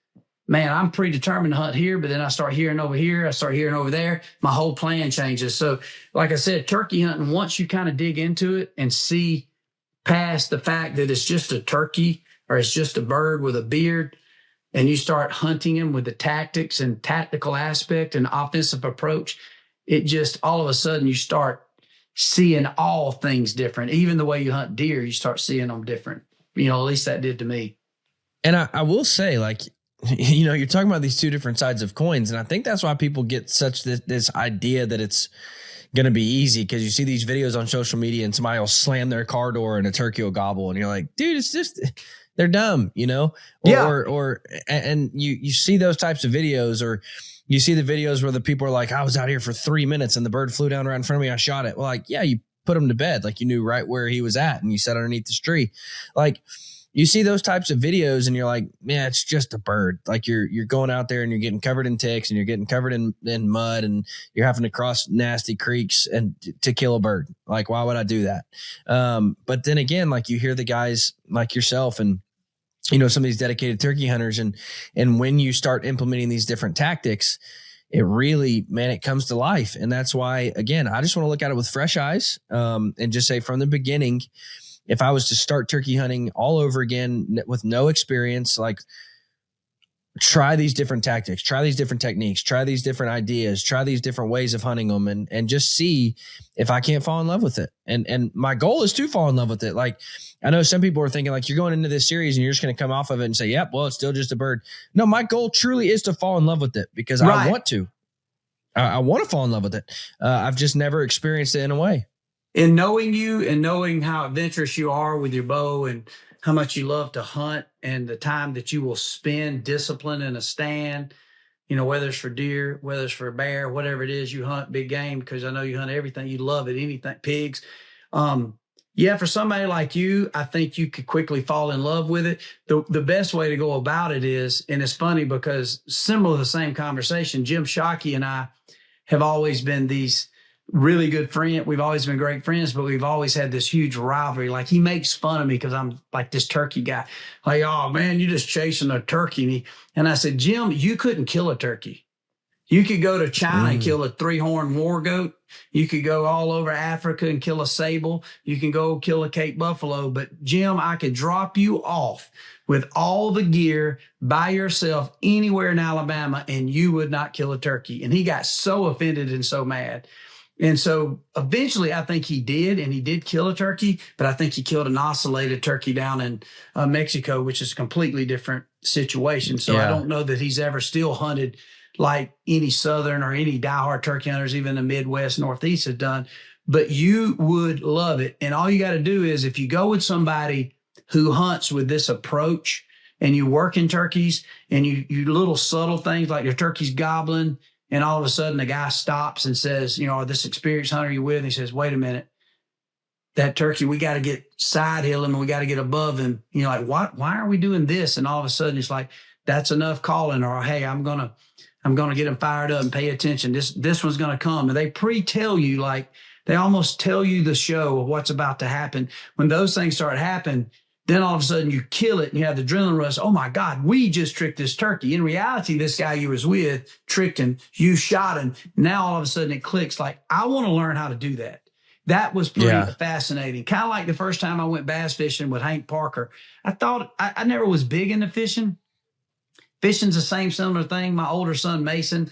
man, I'm predetermined to hunt here, but then I start hearing over here. I start hearing over there. My whole plan changes. So like I said, turkey hunting, once you kind of dig into it and see past the fact that it's just a turkey or it's just a bird with a beard, and you start hunting him with the tactics and tactical aspect and offensive approach, it just all of a sudden you start seeing all things different. Even the way you hunt deer, you start seeing them different. At least that did to me. And I will say, like, you're talking about these two different sides of coins. And I think that's why people get such this idea that it's going to be easy, because you see these videos on social media and somebody will slam their car door and a turkey will gobble. And you're like, dude, it's just, they're dumb, and you see those types of videos, or you see the videos where the people are like, I was out here for 3 minutes and the bird flew down right in front of me. I shot it. Well, like, yeah, you put him to bed. Like, you knew right where he was at and you sat underneath this tree. Like, you see those types of videos and you're like, man, it's just a bird. Like, you're going out there and you're getting covered in ticks and you're getting covered in mud and you're having to cross nasty creeks and to kill a bird. Like, why would I do that? But then again, like, you hear the guys like yourself and, some of these dedicated turkey hunters, and when you start implementing these different tactics, it really, man, it comes to life. And that's why, again, I just want to look at it with fresh eyes, and just say from the beginning, if I was to start turkey hunting all over again with no experience, like, try these different tactics, try these different techniques, try these different ideas, try these different ways of hunting them, and just see if I can't fall in love with it. And my goal is to fall in love with it. Like, I know some people are thinking like, you're going into this series and you're just going to come off of it and say, yep, well, it's still just a bird. No, my goal truly is to fall in love with it, because I want to. I want to fall in love with it. I've just never experienced it in a way. In knowing you and knowing how adventurous you are with your bow and how much you love to hunt and the time that you will spend disciplined in a stand, whether it's for deer, whether it's for a bear, whatever it is, you hunt big game, because I know you hunt everything. You love it, anything, pigs. For somebody like you, I think you could quickly fall in love with it. The best way to go about it is, and it's funny because similar to the same conversation, Jim Shockey and I have always been these really good friend. We've always been great friends, but we've always had this huge rivalry. Like, he makes fun of me because I'm like this turkey guy. Like, oh man, you're just chasing a turkey. And I said, Jim, you couldn't kill a turkey. You could go to China and kill a 3-horned war goat. You could go all over Africa and kill a sable. You can go kill a Cape buffalo. But Jim, I could drop you off with all the gear by yourself anywhere in Alabama and you would not kill a turkey. And he got so offended and so mad. And so eventually I think he did, and he did kill a turkey, but I think he killed an ocellated turkey down in Mexico, which is a completely different situation. So I don't know that he's ever still hunted like any Southern or any diehard turkey hunters, even the Midwest, Northeast have done, but you would love it. And all you got to do is, if you go with somebody who hunts with this approach and you work in turkeys and you little subtle things like your turkey's gobbling, and all of a sudden the guy stops and says, you know, this experienced hunter you with, and he says, wait a minute, that turkey, we got to get side hill him and we got to get above him. You know, like, why are we doing this? And all of a sudden it's like, that's enough calling, or, hey, I'm going to get them fired up and pay attention. This one's going to come. And they pre-tell you, like they almost tell you the show of what's about to happen. When those things start happening, then all of a sudden you kill it and you have the adrenaline rush. Oh my God, we just tricked this turkey. In reality, this guy you was with tricked him. You shot him. Now all of a sudden it clicks. Like, I want to learn how to do that. That was pretty fascinating. Kind of like the first time I went bass fishing with Hank Parker. I thought I never was big into fishing. Fishing's the same similar thing. My older son, Mason,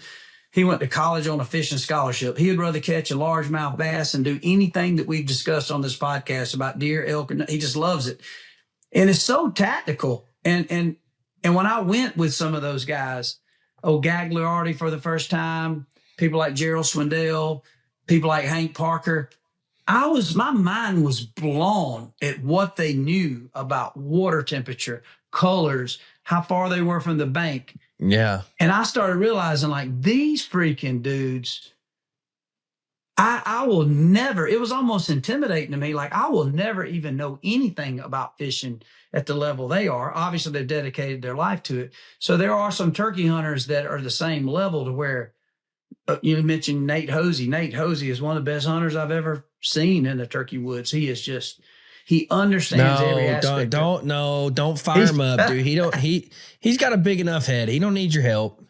he went to college on a fishing scholarship. He would rather catch a largemouth bass and do anything that we've discussed on this podcast about deer, elk, and he just loves it. And it's so tactical. And when I went with some of those guys, Gagliardi for the first time, people like Gerald Swindell, people like Hank Parker, my mind was blown at what they knew about water temperature, colors, how far they were from the bank. Yeah. And I started realizing, like, these freaking dudes, I will never, it was almost intimidating to me. Like, I will never even know anything about fishing at the level they are. Obviously, they've dedicated their life to it. So there are some turkey hunters that are the same level to where, you mentioned Nate Hosey. Nate Hosey is one of the best hunters I've ever seen in the turkey woods. He is just, he understands every aspect. Don't fire him up, dude. He's got a big enough head. He don't need your help.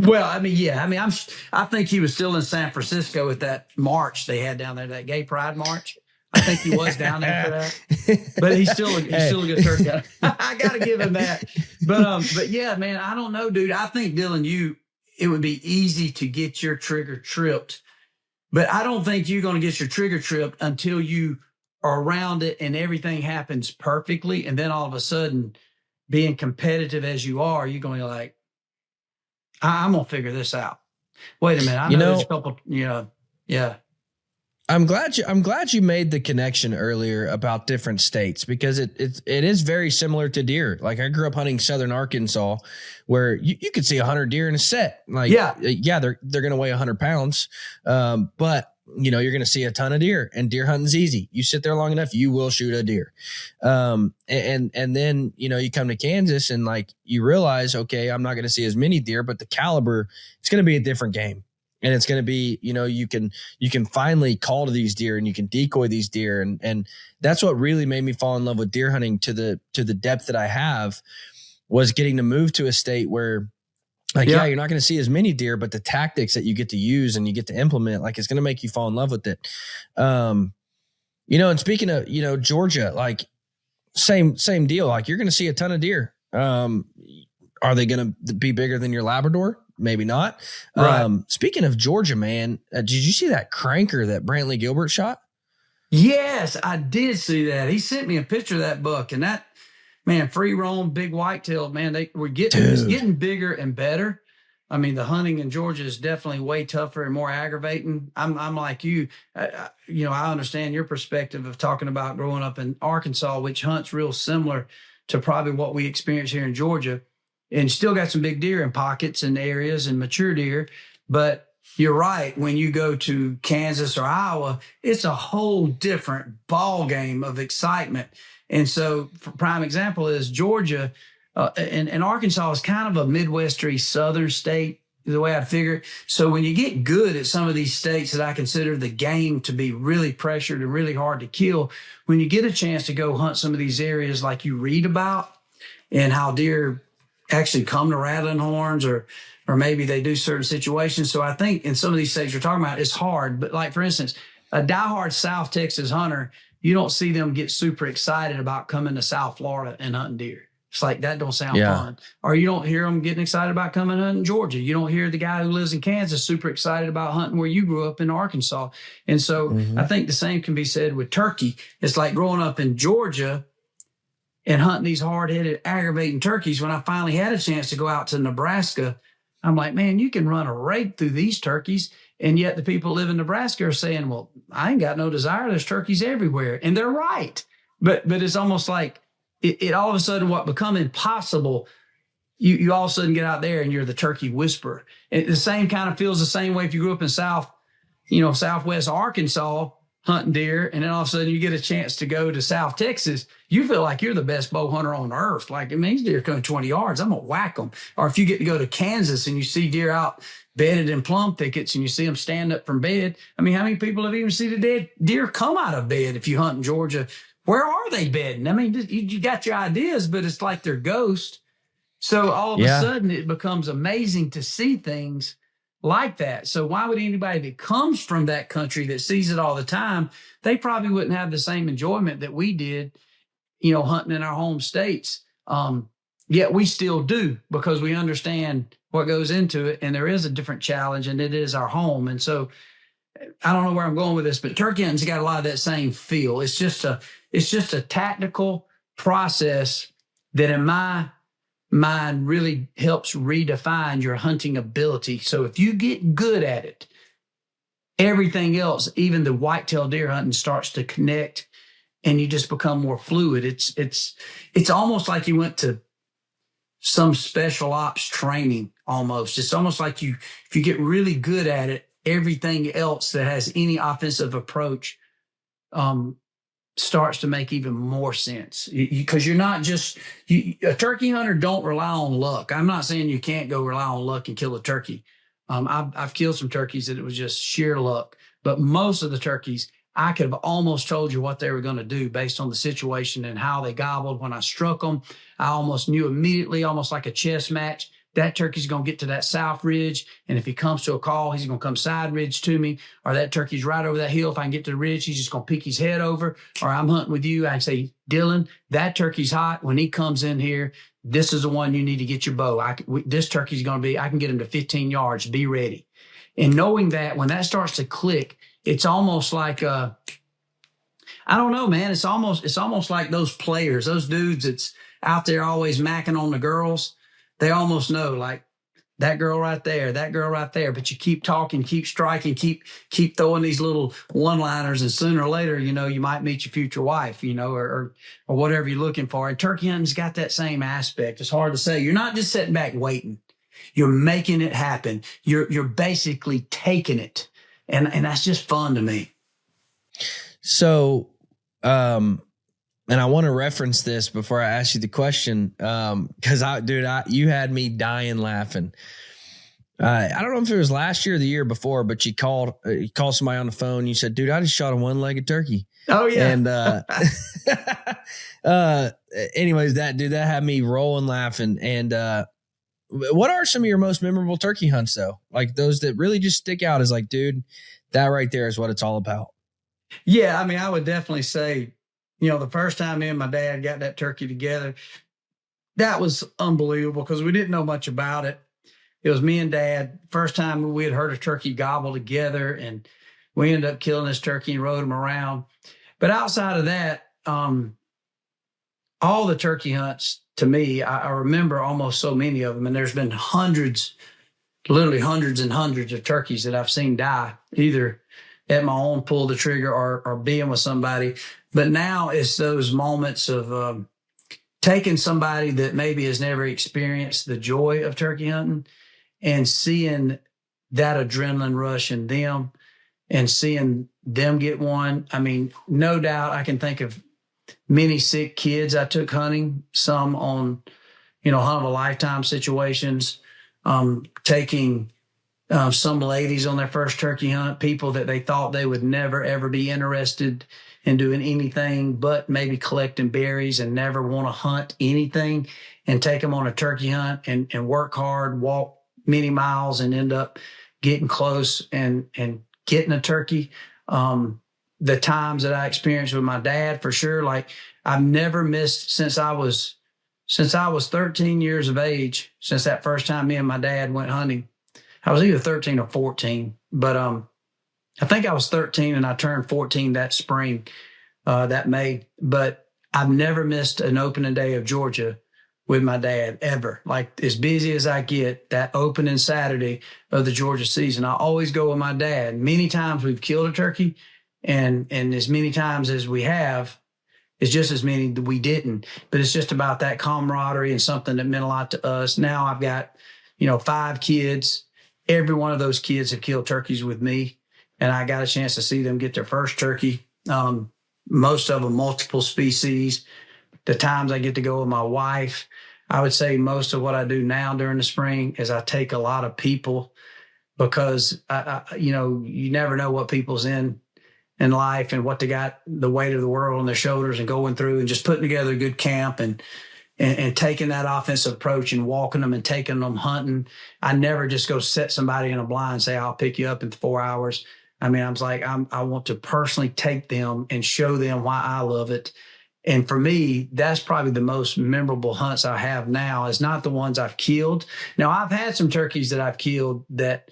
Well, I mean, yeah. I mean, I think he was still in San Francisco at that march they had down there, that gay pride march. I think he was down there for that. But he's still a good turkey hunter. I got to give him that. But yeah, man, I don't know, dude. I think, Dylan, it would be easy to get your trigger tripped. But I don't think you're going to get your trigger tripped until you are around it and everything happens perfectly. And then all of a sudden, being competitive as you are, you're going to like, I'm going to figure this out. Wait a minute. I know there's a couple, yeah. I'm glad you made the connection earlier about different states, because it is very similar to deer. Like, I grew up hunting southern Arkansas, where you could see 100 deer in a set. Like, they're going to weigh 100 pounds. But you're going to see a ton of deer, and deer hunting's easy. You sit there long enough, you will shoot a deer. And then, you come to Kansas and like, you realize, okay, I'm not going to see as many deer, but the caliber, it's going to be a different game. And it's going to be, you can finally call to these deer and you can decoy these deer. And that's what really made me fall in love with deer hunting to the depth that I have, was getting to move to a state where, like, you're not going to see as many deer, but the tactics that you get to use and you get to implement, like, it's going to make you fall in love with it. And speaking of, Georgia, like, same deal. Like, you're going to see a ton of deer. Are they going to be bigger than your Labrador? Maybe not. Right. Speaking of Georgia, man, did you see that cranker that Brantley Gilbert shot? Yes, I did see that. He sent me a picture of that buck, and that, man, free roam, big whitetail, man, it's getting bigger and better. I mean, the hunting in Georgia is definitely way tougher and more aggravating. I'm like you. I understand your perspective of talking about growing up in Arkansas, which hunts real similar to probably what we experience here in Georgia. And still got some big deer in pockets and areas and mature deer. But you're right. When you go to Kansas or Iowa, it's a whole different ball game of excitement. And so, for prime example is Georgia and Arkansas is kind of a Midwestern southern state, the way I figure. So when you get good at some of these states that I consider the game to be really pressured and really hard to kill, when you get a chance to go hunt some of these areas like you read about and how deer actually come to Rattling Horns, or maybe they do certain situations. So I think in some of these states you're talking about, it's hard. But like, for instance, a diehard South Texas hunter, you don't see them get super excited about coming to South Florida and hunting deer. It's like, that don't sound fun. Or you don't hear them getting excited about coming hunting Georgia. You don't hear the guy who lives in Kansas super excited about hunting where you grew up in Arkansas. And so I think the same can be said with turkey. It's like growing up in Georgia and hunting these hard-headed, aggravating turkeys. When I finally had a chance to go out to Nebraska, I'm like, man, you can run a rake through these turkeys. And yet the people who live in Nebraska are saying, well, I ain't got no desire. There's turkeys everywhere. And they're right. But it's almost like it all of a sudden, what become impossible, you all of a sudden get out there and you're the turkey whisperer. And the same kind of feels the same way if you grew up in Southwest Arkansas hunting deer, and then all of a sudden you get a chance to go to South Texas, you feel like you're the best bow hunter on earth. Like, I mean, these deer coming 20 yards, I'm going to whack them. Or if you get to go to Kansas and you see deer out bedded in plum thickets and you see them stand up from bed. I mean, how many people have even seen a dead deer come out of bed if you hunt in Georgia? Where are they bedding? I mean, you got your ideas, but it's like they're ghosts. So all of a sudden it becomes amazing to see things like that. So why would anybody that comes from that country that sees it all the time, they probably wouldn't have the same enjoyment that we did, hunting in our home states. Yet we still do, because we understand what goes into it. And there is a different challenge, and it is our home. And so I don't know where I'm going with this, but turkey hunting's got a lot of that same feel. It's just a tactical process that in my mind really helps redefine your hunting ability. So if you get good at it, everything else, even the whitetail deer hunting, starts to connect, and you just become more fluid. It's almost like you went to some special ops training almost. It's almost like if you get really good at it, everything else that has any offensive approach starts to make even more sense, because you're not just a turkey hunter. Don't rely on luck. I'm not saying you can't go rely on luck and kill a turkey. I've killed some turkeys that it was just sheer luck, but most of the turkeys, I could have almost told you what they were going to do based on the situation and how they gobbled. When I struck them, I almost knew immediately, almost like a chess match, that turkey's going to get to that south ridge. And if he comes to a call, he's going to come side ridge to me. Or that turkey's right over that hill. If I can get to the ridge, he's just going to peek his head over. Or I'm hunting with you, I can say, Dylan, that turkey's hot. When he comes in here, this is the one you need to get your bow. This turkey's going to be, I can get him to 15 yards. Be ready. And knowing that, when that starts to click, it's almost like, I don't know, man. It's almost like those players, those dudes that's out there always macking on the girls. They almost know, like, that girl right there, that girl right there. But you keep talking, keep striking, keep throwing these little one-liners, and sooner or later, you might meet your future wife, or whatever you're looking for. And turkey hunting's got that same aspect. It's hard to say. You're not just sitting back waiting. You're making it happen. You're basically taking it. And that's just fun to me. So, and I want to reference this before I ask you the question, because you had me dying laughing. I don't know if it was last year or the year before, but you called somebody on the phone. You said, "Dude, I just shot a one-legged turkey." Oh yeah. And anyways, that had me rolling laughing. And what are some of your most memorable turkey hunts, though? Like those that really just stick out as like, dude, that right there is what it's all about. Yeah, I mean, I would definitely say, the first time me and my dad got that turkey together, that was unbelievable because we didn't know much about it. It was me and Dad. First time we had heard a turkey gobble together, and we ended up killing this turkey and rode him around. But outside of that, all the turkey hunts, to me, I remember almost so many of them. And there's been literally hundreds and hundreds of turkeys that I've seen die, either at my own pull the trigger or being with somebody. But now it's those moments of taking somebody that maybe has never experienced the joy of turkey hunting and seeing that adrenaline rush in them and seeing them get one. I mean, no doubt I can think of many sick kids I took hunting, some on, hunt of a lifetime situations, taking some ladies on their first turkey hunt, people that they thought they would never, ever be interested in doing anything but maybe collecting berries and never want to hunt anything. and take them on a turkey hunt and work hard, walk many miles and end up getting close and getting a turkey. The times that I experienced with my dad, for sure, like I've never missed since I was 13 years of age, since that first time me and my dad went hunting. I was either 13 or 14, but I think I was 13 and I turned 14 that spring, that May. But I've never missed an opening day of Georgia with my dad ever. Like as busy as I get, that opening Saturday of the Georgia season, I always go with my dad. Many times we've killed a turkey, and as many times as we have, it's just as many that we didn't. But it's just about that camaraderie and something that meant a lot to us. Now I've got, 5 kids. Every one of those kids have killed turkeys with me, and I got a chance to see them get their first turkey. Most of them multiple species. The times I get to go with my wife, I would say most of what I do now during the spring is I take a lot of people, because you never know what people's in life and what they got, the weight of the world on their shoulders, and going through and just putting together a good camp and taking that offensive approach and walking them and taking them hunting. I never just go set somebody in a blind and say, I'll pick you up in 4 hours. I mean, I want to personally take them and show them why I love it. And for me, that's probably the most memorable hunts I have now, is not the ones I've killed. Now, I've had some turkeys that I've killed that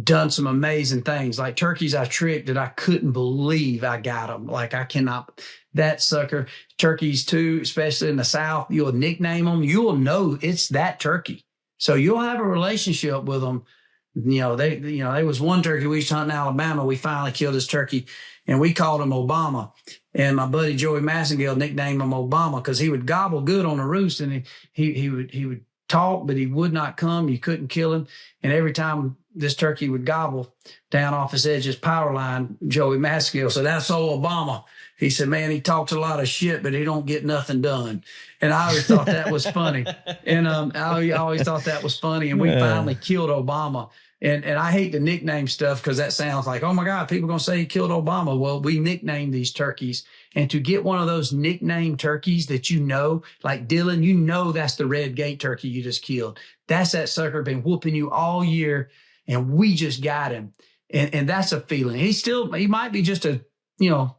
done some amazing things, like turkeys I tricked that I couldn't believe I got them. Like I cannot, that sucker. Turkeys too, especially in the South, you'll nickname them. You'll know it's that turkey. So you'll have a relationship with them. There was one turkey we used to hunt in Alabama. We finally killed this turkey and we called him Obama. And my buddy Joey Massengale nicknamed him Obama because he would gobble good on the roost, and he would talk, but he would not come. You couldn't kill him. And every time this turkey would gobble down off his edge's power line, Joey Massengale said, "That's old Obama." He said, "Man, he talks a lot of shit, but he don't get nothing done." And I always thought that was funny. And I always thought that was funny. And we finally killed Obama. And I hate to nickname stuff because that sounds like, oh my God, people are going to say he killed Obama. Well, we nicknamed these turkeys. And to get one of those nicknamed turkeys that like Dylan, that's the red gate turkey you just killed. That's that sucker been whooping you all year, and we just got him. And that's a feeling. He might be just a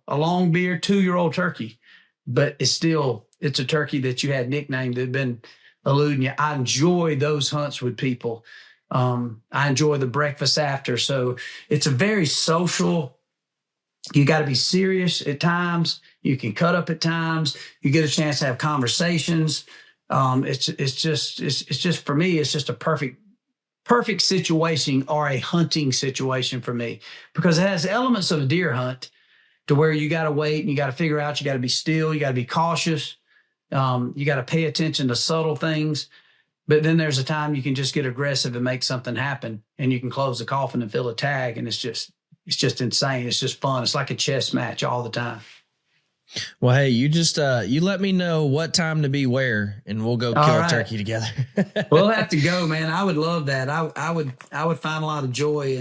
long beard 2-year-old turkey, but it's a turkey that you had nicknamed that had been eluding you. I enjoy those hunts with people. I enjoy the breakfast after. So it's a very social. You got to be serious at times. You can cut up at times. You get a chance to have conversations. It's just for me, it's just a perfect situation, or a hunting situation for me, because it has elements of a deer hunt to where you got to wait and you got to figure out, you got to be still, you got to be cautious. You got to pay attention to subtle things. But then there's a time you can just get aggressive and make something happen, and you can close the coffin and fill a tag. And it's just insane. It's just fun. It's like a chess match all the time. Well, hey, you just, you let me know what time to be where, and we'll go kill a turkey together. We'll have to go, man. I would love that. I would find a lot of joy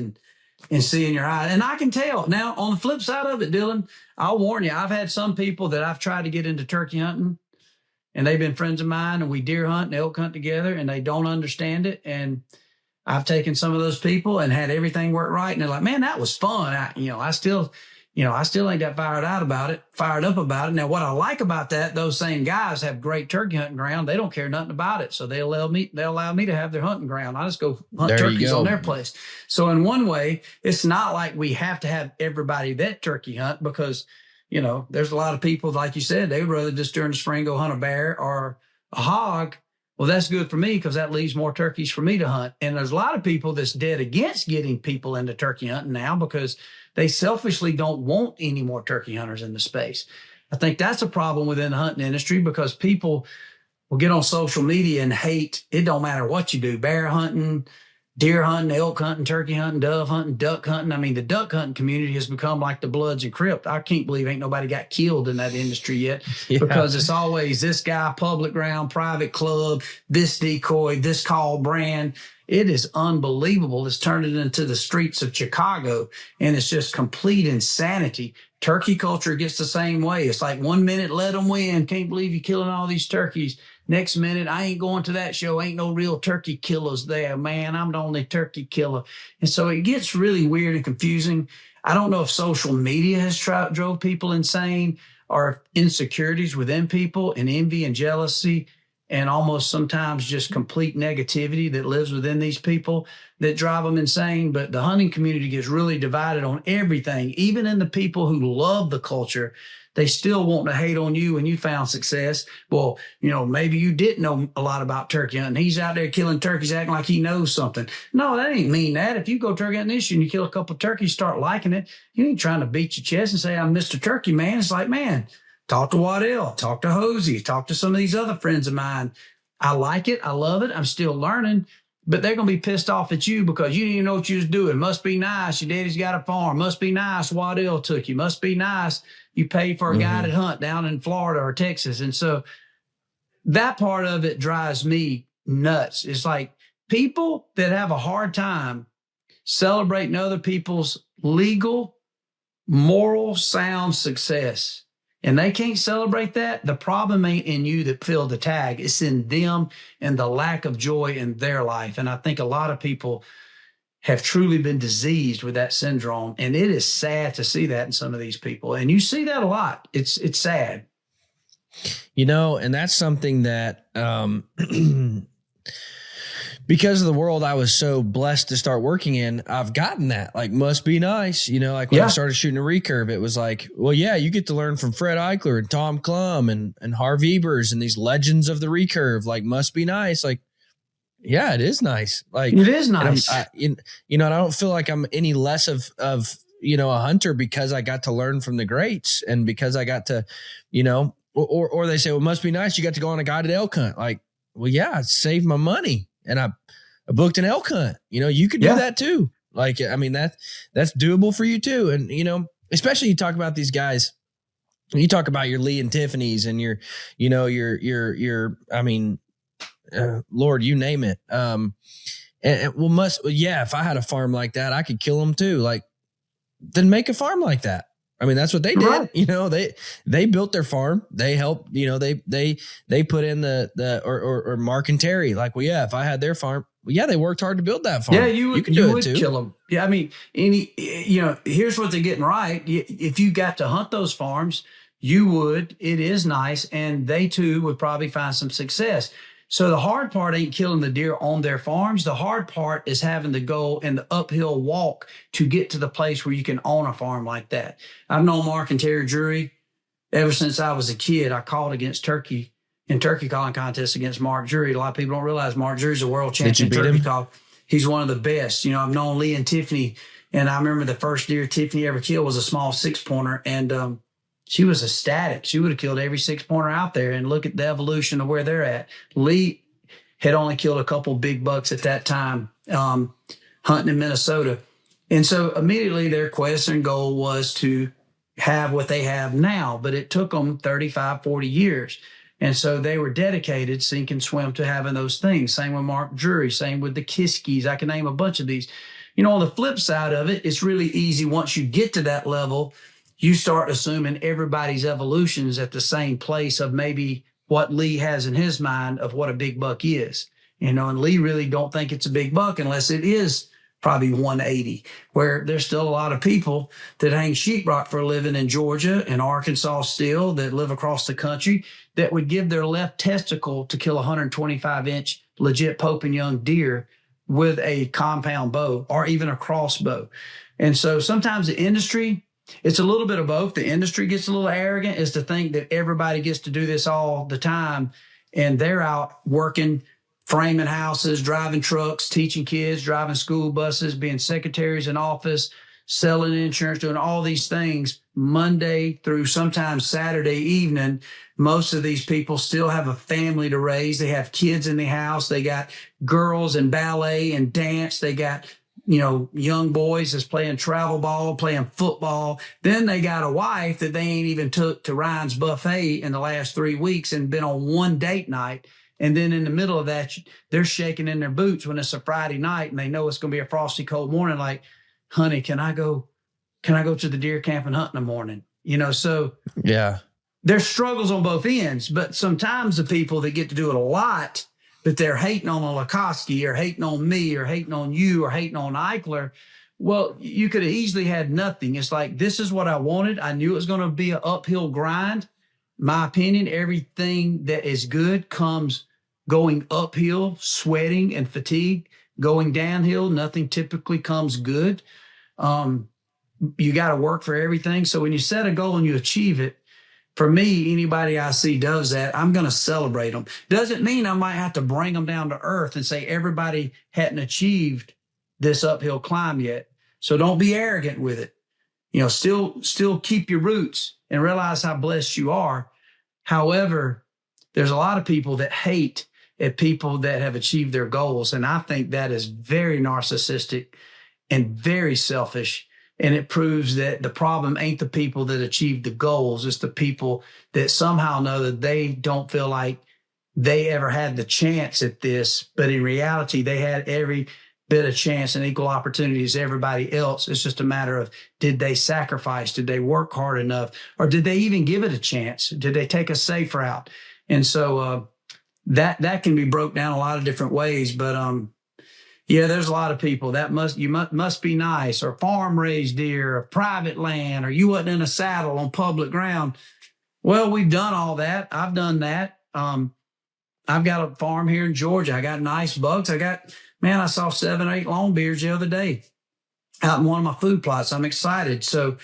in seeing your eyes. And I can tell. Now, on the flip side of it, Dylan, I'll warn you, I've had some people that I've tried to get into turkey hunting, and they've been friends of mine, and we deer hunt and elk hunt together, and they don't understand it. I've taken some of those people and had everything work right. And they're like, man, that was fun. I still ain't that fired up about it. Now, what I like about that, those same guys have great turkey hunting ground. They don't care nothing about it. So they'll allow me to have their hunting ground. I just go hunt turkeys on their place. So in one way, it's not like we have to have everybody that turkey hunt, because there's a lot of people, like you said, they would rather just during the spring go hunt a bear or a hog. Well, that's good for me because that leaves more turkeys for me to hunt. And there's a lot of people that's dead against getting people into turkey hunting now because they selfishly don't want any more turkey hunters in the space. I think that's a problem within the hunting industry, because people will get on social media and hate. It don't matter what you do, bear hunting, deer hunting, elk hunting, turkey hunting, dove hunting, duck hunting. I mean, the duck hunting community has become like the Bloods and Crips. I can't believe ain't nobody got killed in that industry yet, because it's always this guy, public ground, private club, this decoy, this call brand. It is unbelievable. It's turned it into the streets of Chicago, and it's just complete insanity. Turkey culture gets the same way. It's like 1 minute, let them win. Can't believe you're killing all these turkeys. Next minute, I ain't going to that show. Ain't no real turkey killers there, man. I'm the only turkey killer. And so it gets really weird and confusing. I don't know if social media has drove people insane, or insecurities within people and envy and jealousy and almost sometimes just complete negativity that lives within these people that drive them insane. But the hunting community gets really divided on everything. Even in the people who love the culture, they still want to hate on you when you found success. Well, maybe you didn't know a lot about turkey hunting. He's out there killing turkeys, acting like he knows something. No, that ain't mean that. If you go turkey hunting this year and you kill a couple of turkeys, start liking it, you ain't trying to beat your chest and say, I'm Mr. Turkey Man. It's like, man, talk to Waddell, talk to Hosey, talk to some of these other friends of mine. I like it. I love it. I'm still learning. But they're going to be pissed off at you because you didn't even know what you was doing. Must be nice. Your daddy's got a farm. Must be nice. Waddell took you. Must be nice. You paid for a guided hunt down in Florida or Texas. And so that part of it drives me nuts. It's like people that have a hard time celebrating other people's legal, moral, sound success, and they can't celebrate that, the problem ain't in you that filled the tag. It's in them and the lack of joy in their life. And I think a lot of people have truly been diseased with that syndrome. And it is sad to see that in some of these people. And you see that a lot. It's sad. And that's something that, because of the world I was so blessed to start working in, I've gotten that, like, must be nice. Like when I started shooting a recurve, it was like, well, yeah, you get to learn from Fred Eichler and Tom Klum and Harv Ebers and these legends of the recurve, like, must be nice. Like, yeah, it is nice. Like, it is nice. And I don't feel like I'm any less of a hunter because I got to learn from the greats and because I got to, or they say, well, it must be nice. You got to go on a guided elk hunt. Like, well, yeah, it saved my money. And I booked an elk hunt. You could do that too. Like, I mean, that's doable for you too. And, especially you talk about these guys, you talk about your Lee and Tiffany's and your Lord, you name it. If I had a farm like that, I could kill them too. Like, then make a farm like that. I mean, that's what they did. Right. They built their farm. They helped, they put in or Mark and Terry, like, well, yeah, if I had their farm, well, yeah, they worked hard to build that farm. Yeah, you would kill them. Yeah. I mean, here's what they're getting right. If you got to hunt those farms, you would, it is nice. And they too would probably find some success. So the hard part ain't killing the deer on their farms. The hard part is having to go in the uphill walk to get to the place where you can own a farm like that. I've known Mark and Terry Drury ever since I was a kid. I called against turkey in turkey calling contests against Mark Drury. A lot of people don't realize Mark Drury's a world champion turkey call. He's one of the best. I've known Lee and Tiffany, and I remember the first deer Tiffany ever killed was a small 6-pointer, and she was ecstatic. She would have killed every 6-pointer out there, and look at the evolution of where they're at. Lee had only killed a couple big bucks at that time, hunting in Minnesota. And so immediately their quest and goal was to have what they have now, but it took them 35, 40 years. And so they were dedicated, sink and swim, to having those things. Same with Mark Drury, same with the Kiskies. I can name a bunch of these. On the flip side of it, it's really easy once you get to that level, you start assuming everybody's evolution is at the same place of maybe what Lee has in his mind of what a big buck is. And Lee really don't think it's a big buck unless it is probably 180, where there's still a lot of people that hang sheetrock for a living in Georgia and Arkansas still, that live across the country, that would give their left testicle to kill a 125-inch legit Pope and Young deer with a compound bow or even a crossbow. And so sometimes the industry, it's a little bit of both. The industry gets a little arrogant is to think that everybody gets to do this all the time, and they're out working, framing houses, driving trucks, teaching kids, driving school buses, being secretaries in office, selling insurance, doing all these things Monday through sometimes Saturday evening. Most of these people still have a family to raise. They have kids in the house. They got girls in ballet and dance. They got young boys that's playing travel ball, playing football. Then they got a wife that they ain't even took to Ryan's buffet in the last 3 weeks and been on one date night. And then in the middle of that, they're shaking in their boots when it's a Friday night and they know it's going to be a frosty cold morning. Like, honey, can I go to the deer camp and hunt in the morning? So yeah, there's struggles on both ends, but sometimes the people that get to do it a lot, but they're hating on a Lakoski or hating on me or hating on you or hating on Eichler. Well, you could have easily had nothing. It's like, this is what I wanted. I knew it was going to be an uphill grind. My opinion, everything that is good comes going uphill, sweating and fatigue. Going downhill, nothing typically comes good. You got to work for everything. So when you set a goal and you achieve it, for me, anybody I see does that, I'm going to celebrate them. Doesn't mean I might have to bring them down to earth and say everybody hadn't achieved this uphill climb yet. So don't be arrogant with it. You know, still keep your roots and realize how blessed you are. However, there's a lot of people that hate at people that have achieved their goals. And I think that is very narcissistic and very selfish. And it proves that the problem ain't the people that achieved the goals. It's the people that somehow know that they don't feel like they ever had the chance at this. But in reality, they had every bit of chance and equal opportunity as everybody else. It's just a matter of, did they sacrifice? Did they work hard enough? Or did they even give it a chance? Did they take a safe route? And so that can be broke down a lot of different ways. But yeah, there's a lot of people that must be nice, or farm raised deer, or private land, or you wasn't in a saddle on public ground. Well, we've done all that. I've done that. I've got a farm here in Georgia. I got nice bucks. I saw 7 or 8 longbeards the other day out in one of my food plots. I'm excited. So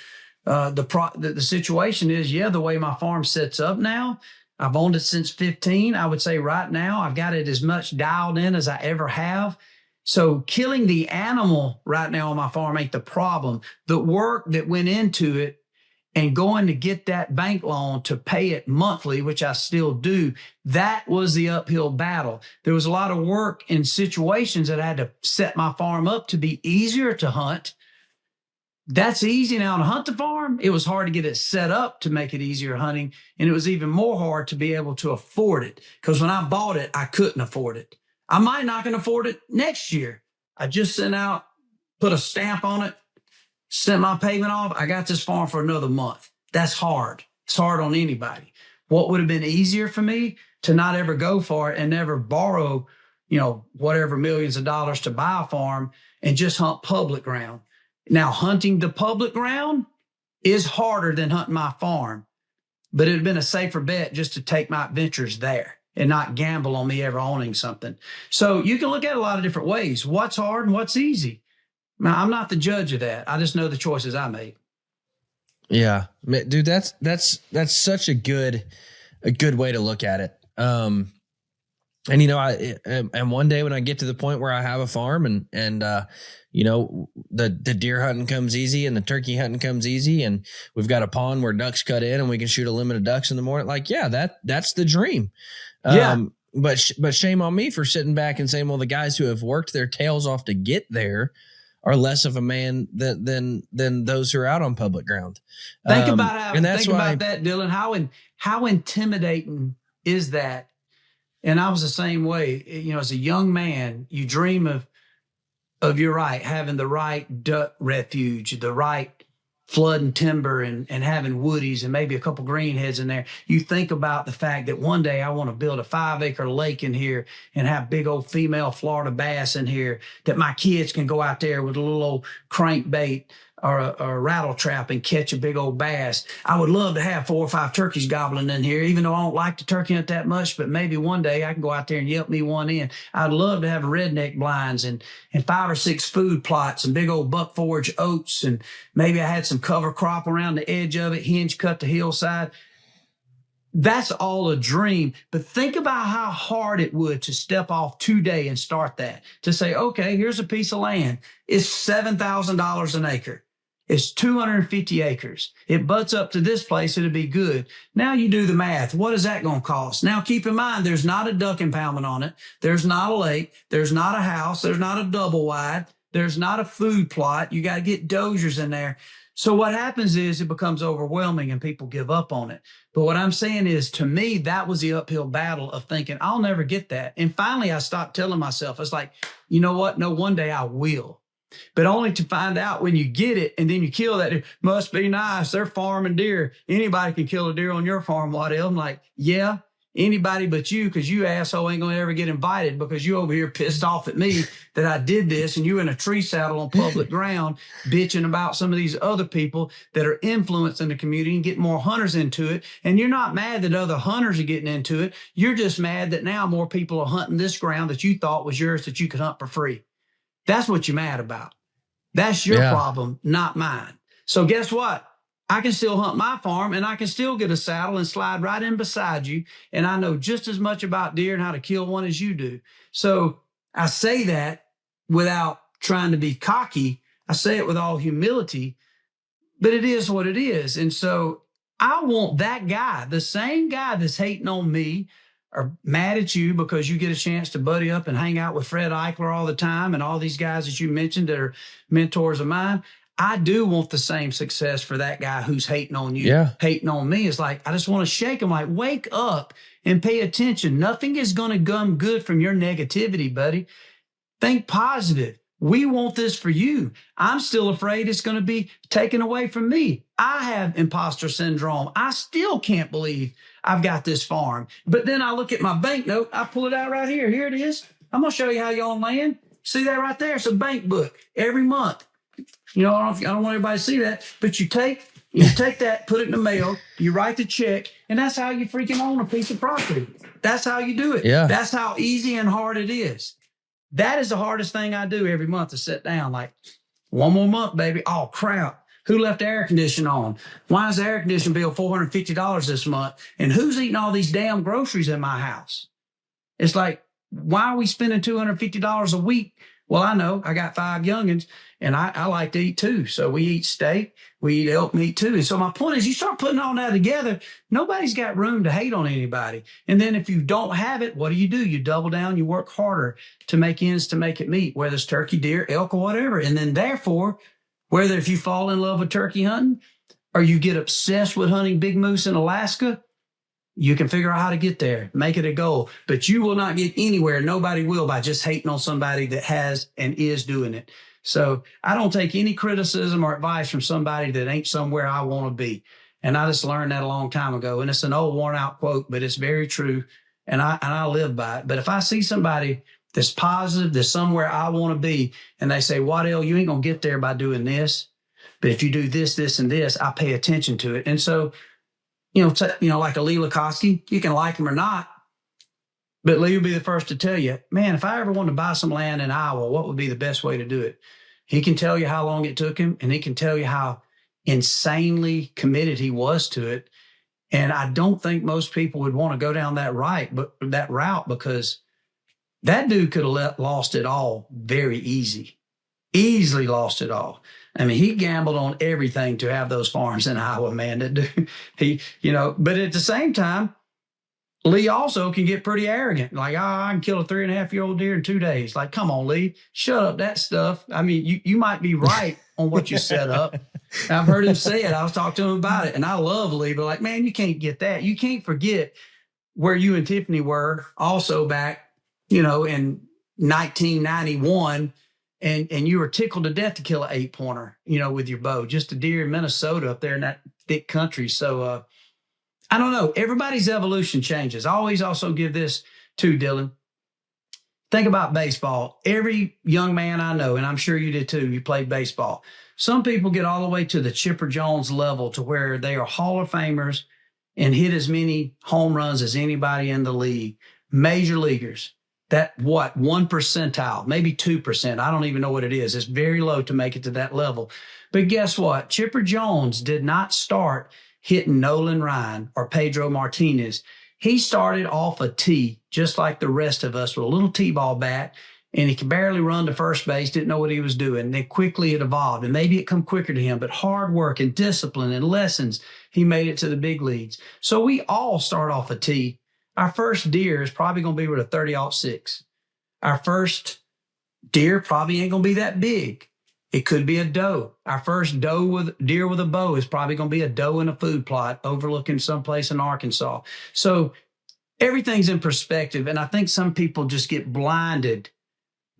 the situation is, the way my farm sets up now, I've owned it since 15. I would say right now I've got it as much dialed in as I ever have. So killing the animal right now on my farm ain't the problem. The work that went into it and going to get that bank loan to pay it monthly, which I still do, that was the uphill battle. There was a lot of work in situations that I had to set my farm up to be easier to hunt. That's easy now to hunt the farm. It was hard to get it set up to make it easier hunting. And it was even more hard to be able to afford it, because when I bought it, I couldn't afford it. I might not can afford it next year. I just sent out, put a stamp on it, sent my payment off. I got this farm for another month. That's hard. It's hard on anybody. What would have been easier for me? To not ever go for it and never borrow, whatever millions of dollars to buy a farm and just hunt public ground. Now, hunting the public ground is harder than hunting my farm, but it would have been a safer bet just to take my adventures there and not gamble on me ever owning something. So you can look at it a lot of different ways. What's hard and what's easy? Now, I'm not the judge of that. I just know the choices I made. Yeah, dude, that's such a good way to look at it. And and one day when I get to the point where I have a farm and the deer hunting comes easy and the turkey hunting comes easy, and we've got a pond where ducks cut in and we can shoot a limit of ducks in the morning. Like, that's the dream. But shame on me for sitting back and saying, well, the guys who have worked their tails off to get there are less of a man than those who are out on public ground. Think about that, Dylan. How intimidating is that? And I was the same way. As a young man, you dream of having the right duck refuge, the right flood and timber, and having woodies and maybe a couple greenheads in there. You think about the fact that one day I want to build a 5-acre lake in here and have big old female Florida bass in here, that my kids can go out there with a little old crankbait or a rattle trap and catch a big old bass. I would love to have 4 or 5 turkeys gobbling in here, even though I don't like the turkey hunt that much, but maybe one day I can go out there and yelp me one in. I'd love to have redneck blinds and 5 or 6 food plots and big old buck forage oats. And maybe I had some cover crop around the edge of it, hinge cut the hillside. That's all a dream. But think about how hard it would to step off today and start that. To say, okay, here's a piece of land. It's $7,000 an acre. It's 250 acres. It butts up to this place. It'll be good. Now you do the math. What is that going to cost? Now keep in mind, there's not a duck impoundment on it. There's not a lake. There's not a house. There's not a double wide. There's not a food plot. You got to get dozers in there. So what happens is it becomes overwhelming and people give up on it. But what I'm saying is, to me, that was the uphill battle of thinking, I'll never get that. And finally, I stopped telling myself, it's like, you know what? No, one day I will. but only to find out when you get it and then you kill that deer. Must be nice. They're farming deer. Anybody can kill a deer on your farm, Waddell. I'm like, yeah, anybody but you, because you asshole ain't going to ever get invited because you over here pissed off at me that I did this and you in a tree saddle on public ground bitching about some of these other people that are influencing the community and getting more hunters into it. And you're not mad that other hunters are getting into it. You're just mad that now more people are hunting this ground that you thought was yours that you could hunt for free. That's what you're mad about. That's your problem, not mine. So guess what? I can still hunt my farm and I can still get a saddle and slide right in beside you. And I know just as much about deer and how to kill one as you do. So I say that without trying to be cocky. I say it with all humility, but it is what it is. And so I want that guy, the same guy that's hating on me or mad at you because you get a chance to buddy up and hang out with Fred Eichler all the time and all these guys that you mentioned that are mentors of mine. I do want the same success for that guy who's hating on you, hating on me. It's like, I just want to shake him like, wake up and pay attention. Nothing is going to come good from your negativity, buddy. Think positive. We want this for you. I'm still afraid it's going to be taken away from me. I have imposter syndrome. I still can't believe I've got this farm. But then I look at my banknote. I pull it out right here. Here it is. I'm going to show you how y'all land. See that right there? It's a bank book every month. You know, I don't want everybody to see that, but you take that, put it in the mail, you write the check, and that's how you freaking own a piece of property. That's how you do it. Yeah. That's how easy and hard it is. That is the hardest thing I do every month to sit down. Like, one more month, baby. Oh, crap. Who left the air conditioning on? Why is the air conditioning bill $450 this month? And who's eating all these damn groceries in my house? It's like, why are we spending $250 a week? Well, I know I got 5 youngins and I like to eat too. So we eat steak, we eat elk meat too. And so my point is you start putting all that together, nobody's got room to hate on anybody. And then if you don't have it, what do? You double down, you work harder to make ends to make it meet, whether it's turkey, deer, elk, or whatever. And then therefore, whether if you fall in love with turkey hunting or you get obsessed with hunting big moose in Alaska, you can figure out how to get there, make it a goal, but you will not get anywhere. Nobody will by just hating on somebody that has and is doing it. So I don't take any criticism or advice from somebody that ain't somewhere I want to be. And I just learned that a long time ago. And it's an old worn out quote, but it's very true. And I live by it. But if I see somebody that's positive, that's somewhere I want to be, and they say, Waddell, you ain't going to get there by doing this. But if you do this, this, and this, I pay attention to it. And so, like a Lee Lukoski, you can like him or not, but Lee will be the first to tell you, man, if I ever wanted to buy some land in Iowa, what would be the best way to do it? He can tell you how long it took him, and he can tell you how insanely committed he was to it. And I don't think most people would want to go down that route because that dude could have lost it all very easily lost it all. I mean, he gambled on everything to have those farms in Iowa, man. But at the same time, Lee also can get pretty arrogant. Like, I can kill a 3.5-year-old deer in 2 days. Like, come on, Lee, shut up that stuff. I mean, you might be right on what you set up. I've heard him say it. I was talking to him about it, and I love Lee, but like, man, you can't get that. You can't forget where you and Tiffany were also back, in 1991. And you were tickled to death to kill an 8-pointer, with your bow, just a deer in Minnesota up there in that thick country. So I don't know. Everybody's evolution changes. I always also give this to Dylan. Think about baseball. Every young man I know, and I'm sure you did too, you played baseball. Some people get all the way to the Chipper Jones level to where they are Hall of Famers and hit as many home runs as anybody in the league. Major leaguers. That 1 percentile, maybe 2%. I don't even know what it is. It's very low to make it to that level. But guess what? Chipper Jones did not start hitting Nolan Ryan or Pedro Martinez. He started off a tee, just like the rest of us, with a little tee-ball bat, and he could barely run to first base, didn't know what he was doing. And then quickly it evolved, and maybe it come quicker to him, but hard work and discipline and lessons, he made it to the big leagues. So we all start off a tee. Our first deer is probably going to be with a 30-06. Our first deer probably ain't going to be that big. It could be a doe. Our first deer with a bow is probably going to be a doe in a food plot overlooking someplace in Arkansas. So everything's in perspective. And I think some people just get blinded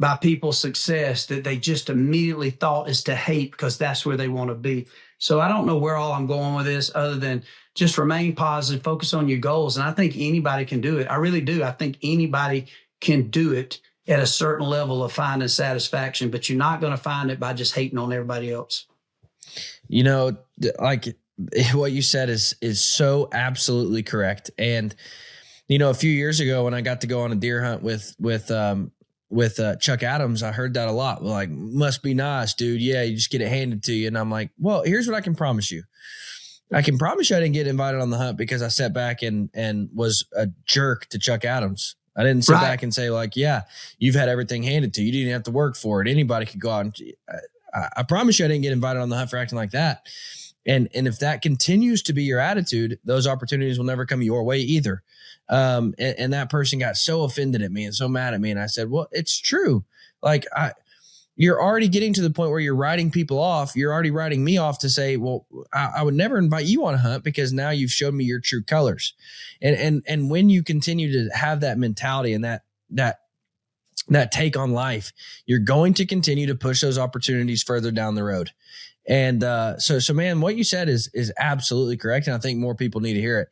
by people's success that they just immediately thought is to hate because that's where they want to be. So I don't know where all I'm going with this other than just remain positive, focus on your goals. And I think anybody can do it. I really do. I think anybody can do it at a certain level of finding satisfaction, but you're not going to find it by just hating on everybody else. You know, like what you said is so absolutely correct. And, you know, a few years ago when I got to go on a deer hunt with Chuck Adams, I heard that a lot. Like, must be nice, dude. Yeah, you just get it handed to you. And I'm like, well, here's what I can promise you. I can promise you I didn't get invited on the hunt because I sat back and was a jerk to Chuck Adams. I didn't sit back and say like, yeah, you've had everything handed to you. You didn't have to work for it. Anybody could go out. And I promise you I didn't get invited on the hunt for acting like that. And if that continues to be your attitude, those opportunities will never come your way either. And that person got so offended at me and so mad at me. And I said, well, it's true. Like you're already getting to the point where you're writing people off. You're already writing me off to say, well, I would never invite you on a hunt because now you've showed me your true colors. And when you continue to have that mentality and that take on life, you're going to continue to push those opportunities further down the road. And so man, what you said is absolutely correct. And I think more people need to hear it.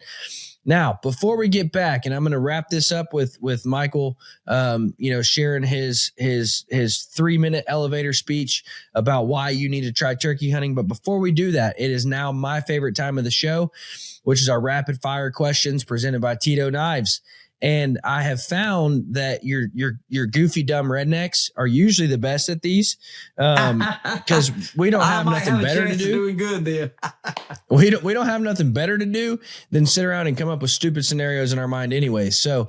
Now, before we get back, and I'm going to wrap this up with Michael, sharing his 3-minute elevator speech about why you need to try turkey hunting. But before we do that, it is now my favorite time of the show, which is our rapid fire questions presented by Tito Knives. And I have found that your goofy, dumb rednecks are usually the best at these because we don't have nothing better to do. Doing good there. we don't have nothing better to do than sit around and come up with stupid scenarios in our mind anyway. So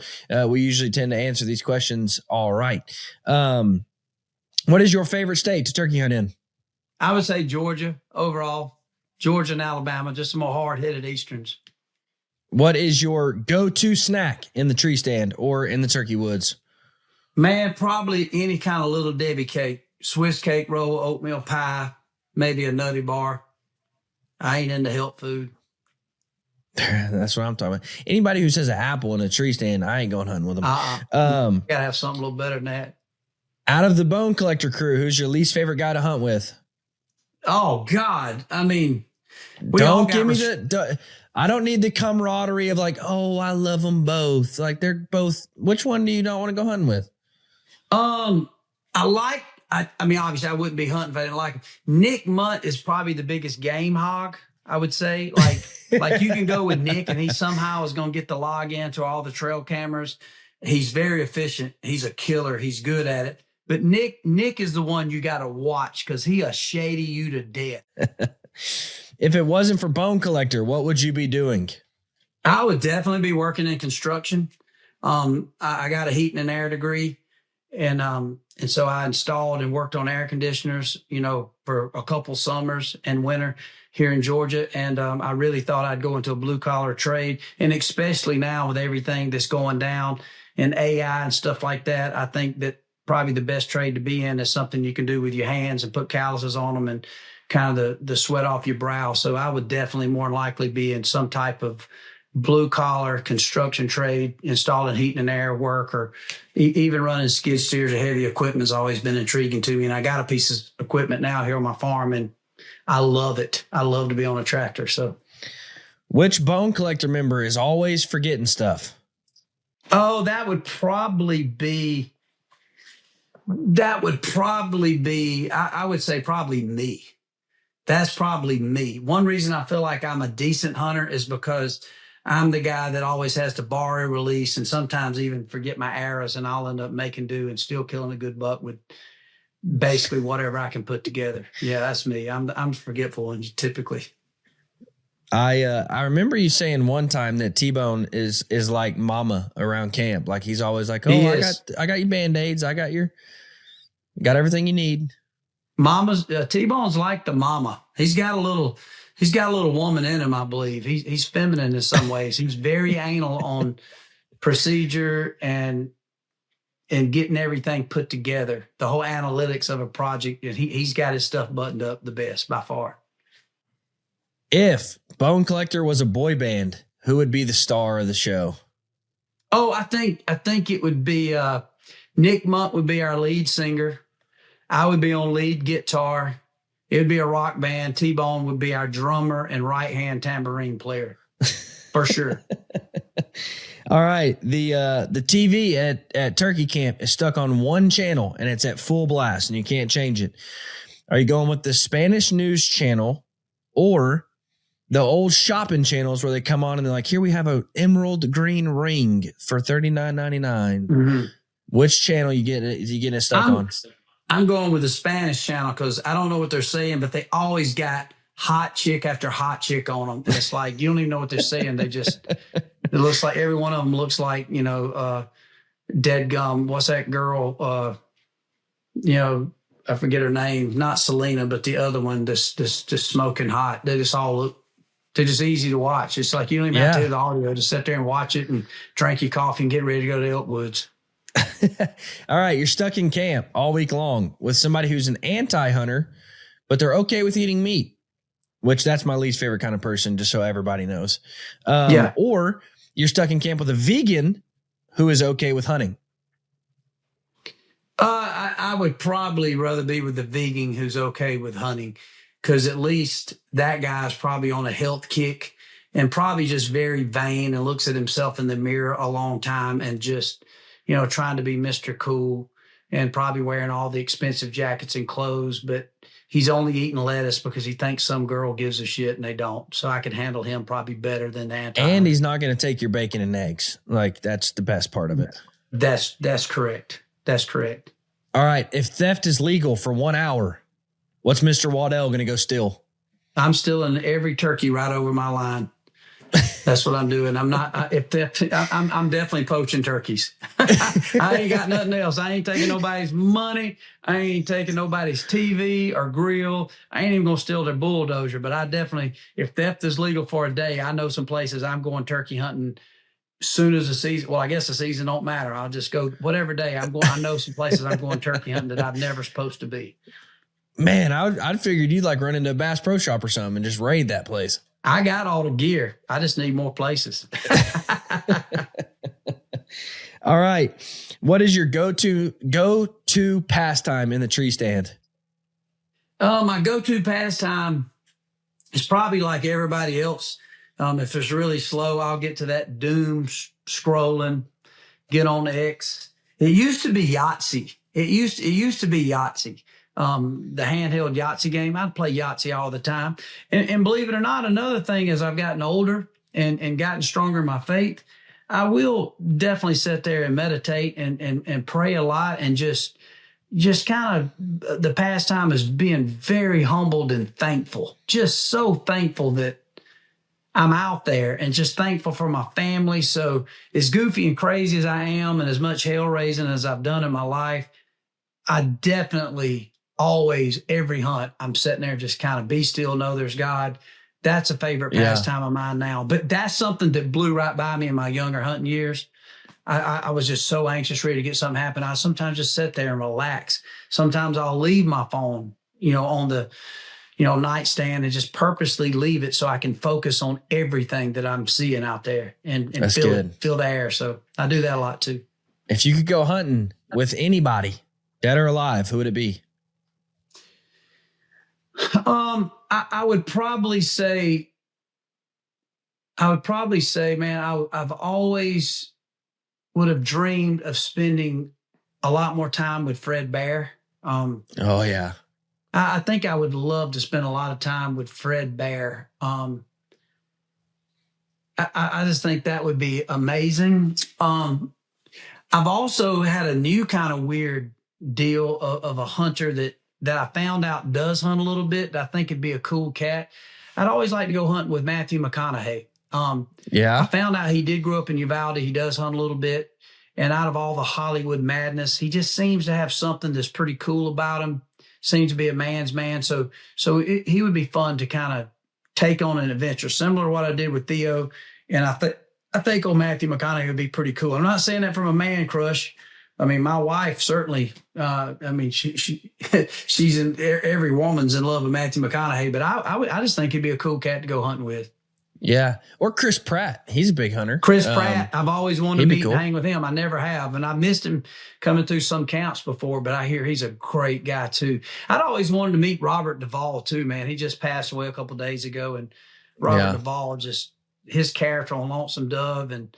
we usually tend to answer these questions all right. What is your favorite state to turkey hunt in? I would say Georgia overall. Georgia and Alabama, just some more hard-headed Easterns. What is your go-to snack in the tree stand or in the turkey woods? Man, probably any kind of little Debbie cake, Swiss cake roll, oatmeal pie, maybe a nutty bar. I ain't into health food. That's what I'm talking about. Anybody who says an apple in a tree stand, I ain't going hunting with them. Gotta have something a little better than that. Out of the bone collector crew, who's your least favorite guy to hunt with? Oh God. I mean, don't give me I don't need the camaraderie of like, oh, I love them both. Like they're both. Which one do you not want to go hunting with? I mean, obviously I wouldn't be hunting if I didn't like him. Nick Munt is probably the biggest game hog, I would say. Like you can go with Nick and he somehow is going to get the log into all the trail cameras. He's very efficient. He's a killer. He's good at it. But Nick is the one you got to watch because he'll shady you to death. If it wasn't for Bone Collector, what would you be doing? I would definitely be working in construction. I got a heating and air degree, and so I installed and worked on air conditioners, for a couple summers and winter here in Georgia. And I really thought I'd go into a blue collar trade, and especially now with everything that's going down in AI and stuff like that, I think that probably the best trade to be in is something you can do with your hands and put calluses on them and kind of the sweat off your brow. So I would definitely more likely be in some type of blue collar construction trade, installing heating and air work, or even running skid steers or heavy equipment has always been intriguing to me. And I got a piece of equipment now here on my farm and I love it. I love to be on a tractor. So which Bone Collector member is always forgetting stuff? Oh, that would probably be, I would say probably me. That's probably me. One reason I feel like I'm a decent hunter is because I'm the guy that always has to borrow, release, and sometimes even forget my arrows, and I'll end up making do and still killing a good buck with basically whatever I can put together. Yeah, that's me. I'm forgetful and typically. I remember you saying one time that T-Bone is like mama around camp. Like he's always like, oh, I got your Band-Aids. I got everything you need. Mama's T-Bone's like the mama. He's got a little woman in him, I believe. He's feminine in some ways. He's very anal on procedure and getting everything put together. The whole analytics of a project, and he's got his stuff buttoned up the best by far. If Bone Collector was a boy band, who would be the star of the show? Oh, I think it would be Nick Monk would be our lead singer. I would be on lead guitar. It would be a rock band. T-Bone would be our drummer and right-hand tambourine player, for sure. All right. The TV at turkey camp is stuck on one channel, and it's at full blast, and you can't change it. Are you going with the Spanish news channel or the old shopping channels where they come on and they're like, here we have an emerald green ring for $39.99. Mm-hmm. Which channel you getting it stuck on? I'm going with the Spanish channel because I don't know what they're saying, but they always got hot chick after hot chick on them. And it's like, you don't even know what they're saying. It looks like every one of them looks like, dead gum. What's that girl? I forget her name. Not Selena, but the other one just smoking hot. They just all look, they're just easy to watch. It's like you don't even have to hear the audio. Just sit there and watch it and drink your coffee and get ready to go to Elkwoods. All right. You're stuck in camp all week long with somebody who's an anti-hunter, but they're okay with eating meat, which that's my least favorite kind of person, just so everybody knows. Or you're stuck in camp with a vegan who is okay with hunting. I would probably rather be with the vegan who's okay with hunting, because at least that guy's probably on a health kick and probably just very vain and looks at himself in the mirror a long time and just, trying to be Mr. Cool and probably wearing all the expensive jackets and clothes, but he's only eating lettuce because he thinks some girl gives a shit and they don't. So I could handle him probably better than the anti. And he's not going to take your bacon and eggs. Like, that's the best part of it. That's correct. That's correct. All right. If theft is legal for 1 hour, what's Mr. Waddell going to go steal? I'm stealing every turkey right over my line. That's what I'm doing. I'm definitely poaching turkeys. I ain't got nothing else. I ain't taking nobody's money. I ain't taking nobody's TV or grill. I ain't even going to steal their bulldozer, but I definitely, if theft is legal for a day, I know some places I'm going turkey hunting soon as the season. Well, I guess the season don't matter. I'll just go whatever day I'm going. I know some places I'm going turkey hunting that I'm never supposed to be. Man, I'd figured you'd like run into a Bass Pro Shop or something and just raid that place. I got all the gear. I just need more places. All right. What is your go-to pastime in the tree stand? My go-to pastime is probably like everybody else. If it's really slow, I'll get to that doom scrolling, get on X. It used to be Yahtzee. It used to be Yahtzee. The handheld Yahtzee game. I'd play Yahtzee all the time. And believe it or not, another thing as I've gotten older and gotten stronger in my faith, I will definitely sit there and meditate and pray a lot and just kind of the pastime is being very humbled and thankful. Just so thankful that I'm out there and just thankful for my family. So as goofy and crazy as I am and as much hell raising as I've done in my life, I definitely always, every hunt, I'm sitting there just kind of be still, know there's God. That's a favorite pastime of mine now. But that's something that blew right by me in my younger hunting years. I was just so anxious, ready to get something happen. I sometimes just sit there and relax. Sometimes I'll leave my phone, on the, nightstand and just purposely leave it so I can focus on everything that I'm seeing out there and feel the air. So I do that a lot too. If you could go hunting with anybody, dead or alive, who would it be? I would probably say, man, I've always would have dreamed of spending a lot more time with Fred Bear. Oh yeah. I think I would love to spend a lot of time with Fred Bear. I just think that would be amazing. I've also had a new kind of weird deal of a hunter that I found out does hunt a little bit. That I think it'd be a cool cat. I'd always like to go hunting with Matthew McConaughey. I found out he did grow up in Uvalde. He does hunt a little bit. And out of all the Hollywood madness, he just seems to have something that's pretty cool about him. Seems to be a man's man. So he would be fun to kind of take on an adventure, similar to what I did with Theo. And I think old Matthew McConaughey would be pretty cool. I'm not saying that from a man crush. I mean, my wife certainly, she's every woman's in love with Matthew McConaughey, but I just think he'd be a cool cat to go hunting with. Yeah. Or Chris Pratt. He's a big hunter. Chris Pratt, I've always wanted to cool. hang with him. I never have. And I missed him coming through some camps before, but I hear he's a great guy too. I'd always wanted to meet Robert Duvall too, man. He just passed away a couple of days ago. And Robert Duvall, just his character on Lonesome Dove and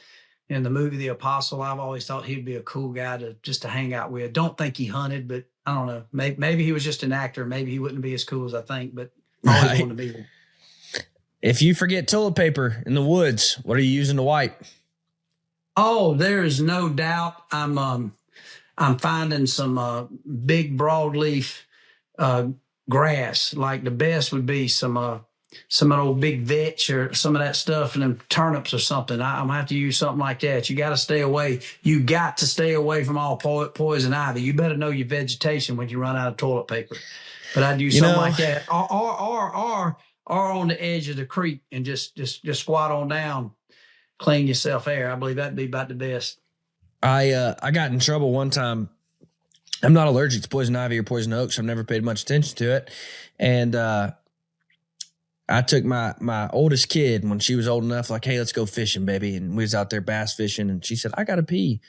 in the movie The Apostle, I've always thought he'd be a cool guy to hang out with. Don't think he hunted, but I don't know. Maybe he was just an actor. Maybe he wouldn't be as cool as I think, but I always wanted to be one. If you forget toilet paper in the woods, what are you using to wipe? Oh, there is no doubt. I'm finding some big broadleaf grass. Like the best would be some old big vetch or some of that stuff, and then turnips or something. I'm gonna have to use something like that. You got to stay away. You got to stay away from all poison ivy. You better know your vegetation when you run out of toilet paper. But I'd use something like that, or on the edge of the creek and just squat on down, clean yourself air. I believe that'd be about the best. I got in trouble one time. I'm not allergic to poison ivy or poison oak, so I've never paid much attention to it. And I took my oldest kid when she was old enough, like, hey, let's go fishing, baby. And we was out there bass fishing, and she said, I got to pee.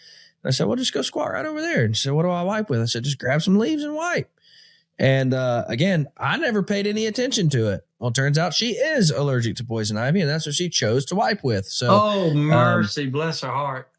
And I said, well, just go squat right over there. And she said, what do I wipe with? I said, just grab some leaves and wipe. And again, I never paid any attention to it. Well, it turns out she is allergic to poison ivy, and that's what she chose to wipe with. So, oh, mercy, bless her heart.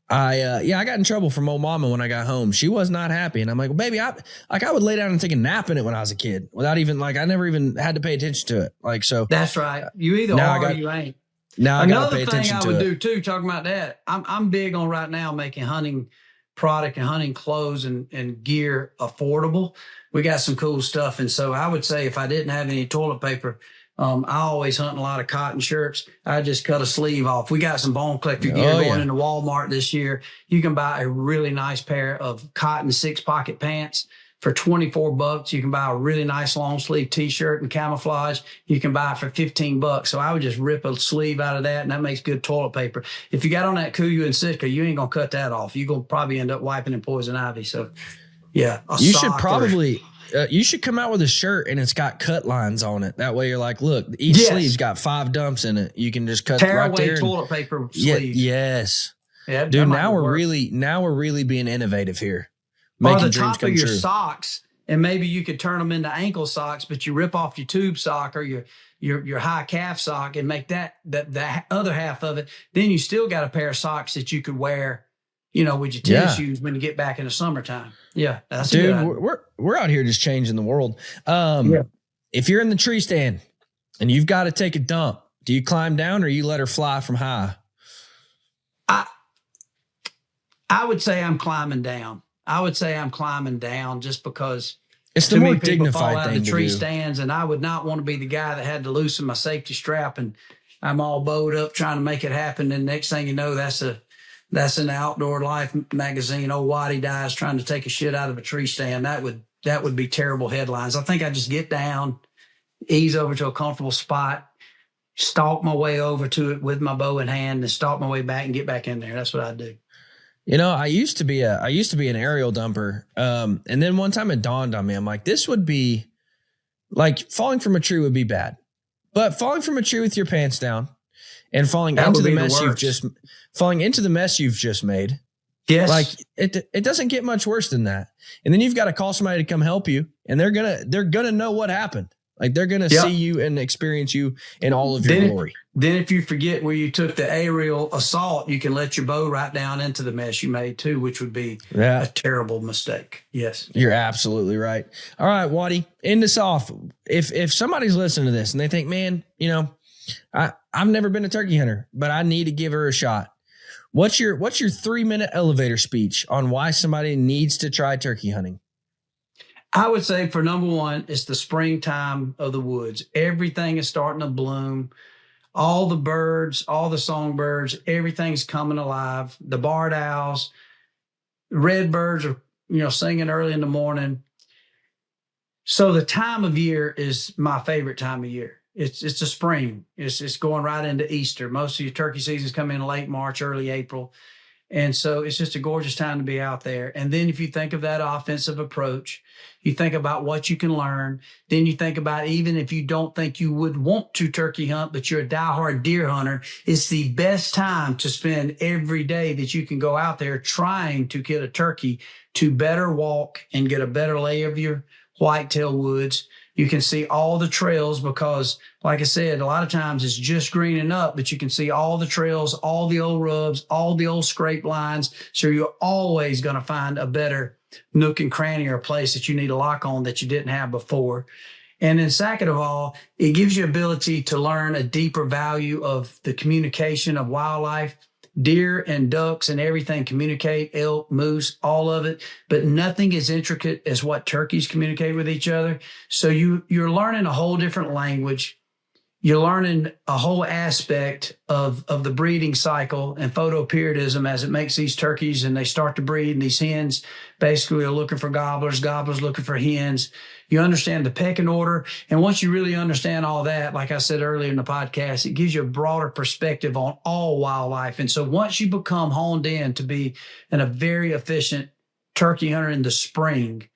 I got in trouble from old mama when I got home. She was not happy. And I'm like, well, baby, I would lay down and take a nap in it when I was a kid without even I never even had to pay attention to it. Like, so that's right. You either are or you ain't. Now another thing I would do too, talking about that, I'm big on right now making hunting product and hunting clothes and gear affordable. We got some cool stuff. And so I would say if I didn't have any toilet paper, I always hunt a lot of cotton shirts. I just cut a sleeve off. We got some bone collector gear going into Walmart this year. You can buy a really nice pair of cotton 6-pocket pants for $24. You can buy a really nice long sleeve t-shirt and camouflage. You can buy it for $15. So I would just rip a sleeve out of that, and that makes good toilet paper. If you got on that Kuyu and Sitka, you ain't gonna cut that off. You're gonna probably end up wiping in poison ivy. So yeah, you should probably you should come out with a shirt and it's got cut lines on it. That way you're like, look, each sleeve's got 5 dumps in it. You can just cut right there. Toilet paper sleeves. Yes. Yeah, dude. Now we're really being innovative here. Or the top of your socks, and maybe you could turn them into ankle socks, but you rip off your tube sock or your high calf sock and make that the other half of it. Then you still got a pair of socks that you could wear, with your tennis shoes when you get back in the summertime. Yeah, that's dude. We're out here just changing the world. If you're in the tree stand and you've got to take a dump, do you climb down or you let her fly from high? I would say I'm climbing down. Just because it's the more dignified fall out thing of the tree to do. Stands, and I would not want to be the guy that had to loosen my safety strap and I'm all bowed up trying to make it happen. And next thing you know, that's an Outdoor Life magazine. Old Waddy dies trying to take a shit out of a tree stand. That would be terrible headlines. I think I just get down, ease over to a comfortable spot, stalk my way over to it with my bow in hand, and stalk my way back and get back in there. That's what I do. I used to be an aerial dumper. And then one time it dawned on me, I'm like, this would be like falling from a tree would be bad, but falling from a tree with your pants down and falling into the mess you've just made. Yes. Like it doesn't get much worse than that. And then you've got to call somebody to come help you, and they're going to know what happened. Like they're going to see you and experience you in all of your glory. Then if you forget where you took the aerial assault, you can let your bow right down into the mess you made too, which would be a terrible mistake. Yes. You're absolutely right. All right, Waddy, end us off. If somebody's listening to this and they think, man, I've never been a turkey hunter, but I need to give her a shot. What's your 3-minute elevator speech on why somebody needs to try turkey hunting? I would say for number one, it's the springtime of the woods. Everything is starting to bloom. All the birds, all the songbirds, everything's coming alive. The barred owls, red birds are, singing early in the morning. So the time of year is my favorite time of year. It's the spring. It's going right into Easter. Most of your turkey seasons come in late March, early April. And so it's just a gorgeous time to be out there. And then if you think of that offensive approach, you think about what you can learn. Then you think about, even if you don't think you would want to turkey hunt, but you're a diehard deer hunter, it's the best time to spend every day that you can go out there trying to get a turkey to better walk and get a better lay of your whitetail woods. You can see all the trails because, like I said, a lot of times it's just greening up, but you can see all the trails, all the old rubs, all the old scrape lines. So you're always going to find a better nook and cranny or a place that you need a lock on that you didn't have before. And then second of all, it gives you ability to learn a deeper value of the communication of wildlife. Deer and ducks and everything communicate, elk, moose, all of it, but nothing as intricate as what turkeys communicate with each other. So you're learning a whole different language. You're learning a whole aspect of the breeding cycle and photoperiodism as it makes these turkeys and they start to breed, and these hens basically are looking for gobblers, gobblers looking for hens. You understand the pecking order. And once you really understand all that, like I said earlier in the podcast, it gives you a broader perspective on all wildlife. And so once you become honed in to be a very efficient turkey hunter in the spring,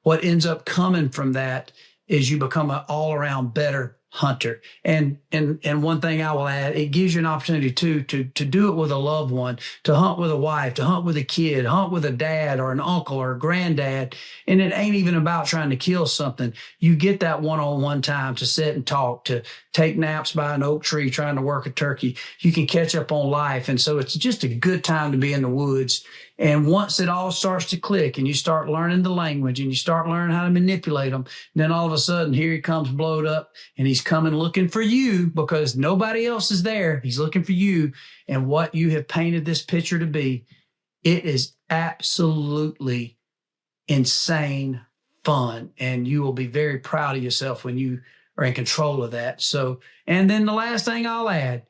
what ends up coming from that is you become an all-around better hunter. And one thing I will add, it gives you an opportunity to do it with a loved one, to hunt with a wife, to hunt with a kid, hunt with a dad or an uncle or a granddad. And it ain't even about trying to kill something. You get that one-on-one time to sit and talk, to take naps by an oak tree trying to work a turkey. You can catch up on life. And so it's just a good time to be in the woods. And once it all starts to click and you start learning the language and you start learning how to manipulate them, then all of a sudden here he comes blowed up and he's coming looking for you because nobody else is there. He's looking for you and what you have painted this picture to be. It is absolutely insane fun. And you will be very proud of yourself when you are in control of that. So, and then the last thing I'll add,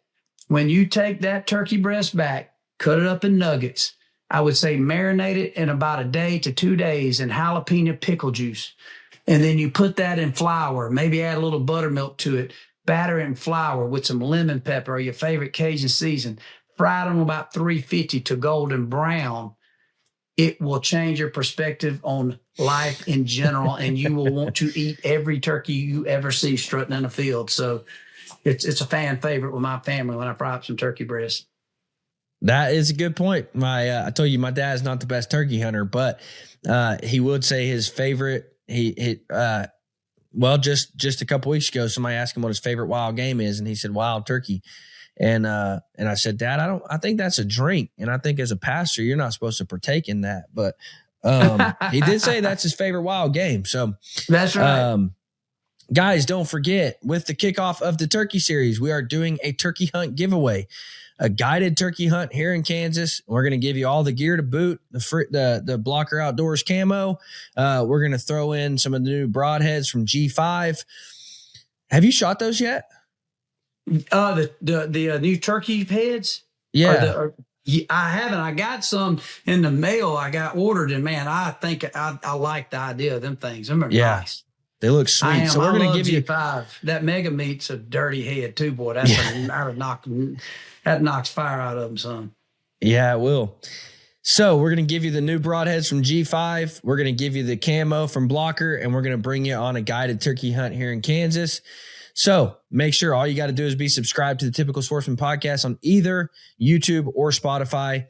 when you take that turkey breast back, cut it up in nuggets, I would say marinate it in about a day to 2 days in jalapeno pickle juice. And then you put that in flour, maybe add a little buttermilk to it, batter it in flour with some lemon pepper or your favorite Cajun season, fry it on about 350 to golden brown. It will change your perspective on life in general, and you will want to eat every turkey you ever see strutting in a field. So it's a fan favorite with my family when I fry up some turkey breast. That is a good point. I told you my dad's not the best turkey hunter, but he would say his favorite. Just a couple weeks ago, somebody asked him what his favorite wild game is, and he said wild turkey. And I said, Dad, I think that's a drink, and I think as a pastor, you're not supposed to partake in that. But he did say that's his favorite wild game. So that's right. Guys, don't forget, with the kickoff of the turkey series, we are doing a turkey hunt giveaway. A guided turkey hunt here in Kansas. We're going to give you all the gear to boot, the Blocker Outdoors camo. We're going to throw in some of the new broadheads from G5. Have you shot those yet? The new turkey heads? Yeah. I haven't. I got some in the mail. I got ordered, and man, I think I like the idea of them things. Them are nice. They look sweet. So we're going to give you G5. That Mega Meat's a dirty head too, boy. That's that knocks fire out of them, son. Yeah, it will. So we're going to give you the new broadheads from G5. We're going to give you the camo from Blocker, and we're going to bring you on a guided turkey hunt here in Kansas. So make sure all you got to do is be subscribed to the Typical Sportsman podcast on either YouTube or Spotify.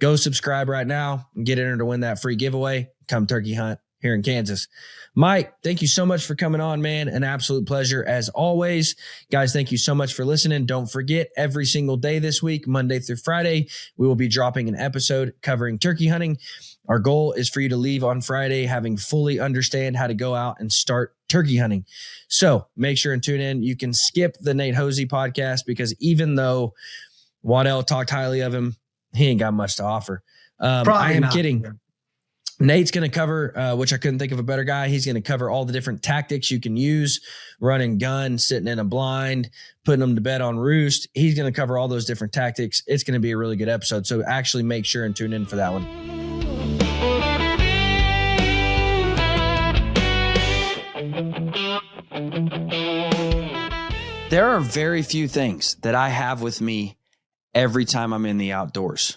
Go subscribe right now and get entered to win that free giveaway. Come turkey hunt here in Kansas. Mike, thank you so much for coming on, man. An absolute pleasure as always. Guys, thank you so much for listening. Don't forget, every single day this week, Monday through Friday, we will be dropping an episode covering turkey hunting. Our goal is for you to leave on Friday having fully understand how to go out and start turkey hunting. So make sure and tune in. You can skip the Nate Hosey podcast because even though Waddell talked highly of him, he ain't got much to offer. I am kidding. Nate's going to cover, which I couldn't think of a better guy. He's going to cover all the different tactics you can use, running gun, sitting in a blind, putting them to bed on roost. He's going to cover all those different tactics. It's going to be a really good episode. So actually make sure and tune in for that one. There are very few things that I have with me every time I'm in the outdoors.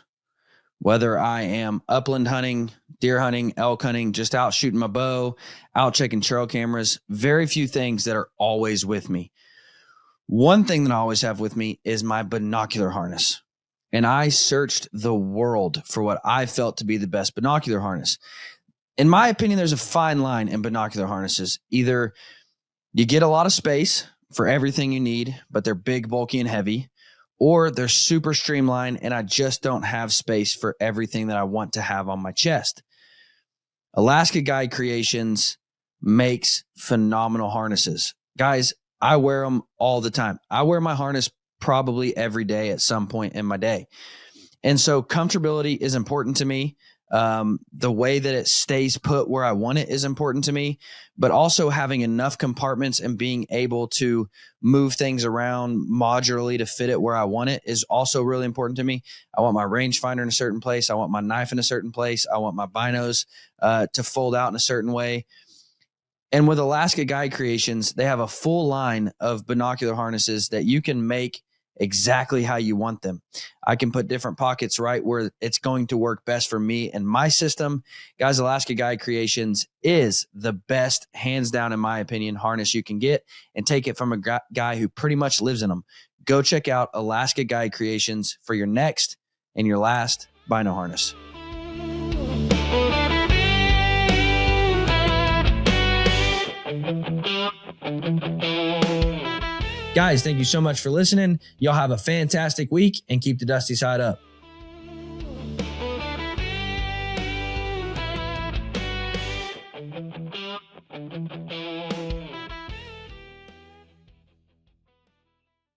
Whether I am upland hunting, deer hunting, elk hunting, just out shooting my bow, out checking trail cameras, very few things that are always with me. One thing that I always have with me is my binocular harness. And I searched the world for what I felt to be the best binocular harness. In my opinion, there's a fine line in binocular harnesses. Either you get a lot of space for everything you need, but they're big, bulky, and heavy, or they're super streamlined and I just don't have space for everything that I want to have on my chest. Alaska Guide Creations makes phenomenal harnesses. Guys, I wear them all the time. I wear my harness probably every day at some point in my day. And so comfortability is important to me. The way that it stays put where I want it is important to me, but also having enough compartments and being able to move things around modularly to fit it where I want it is also really important to me. I want my rangefinder in a certain place. I want my knife in a certain place. I want my binos to fold out in a certain way. And with Alaska Guide Creations, they have a full line of binocular harnesses that you can make exactly how you want them. I can put different pockets right where it's going to work best for me and my system. Guys, Alaska Guide Creations is the best, hands down, in my opinion, harness you can get, and take it from a guy who pretty much lives in them. Go check out Alaska Guide Creations for your next and your last bino harness. Guys, thank you so much for listening. Y'all have a fantastic week and keep the dusty side up.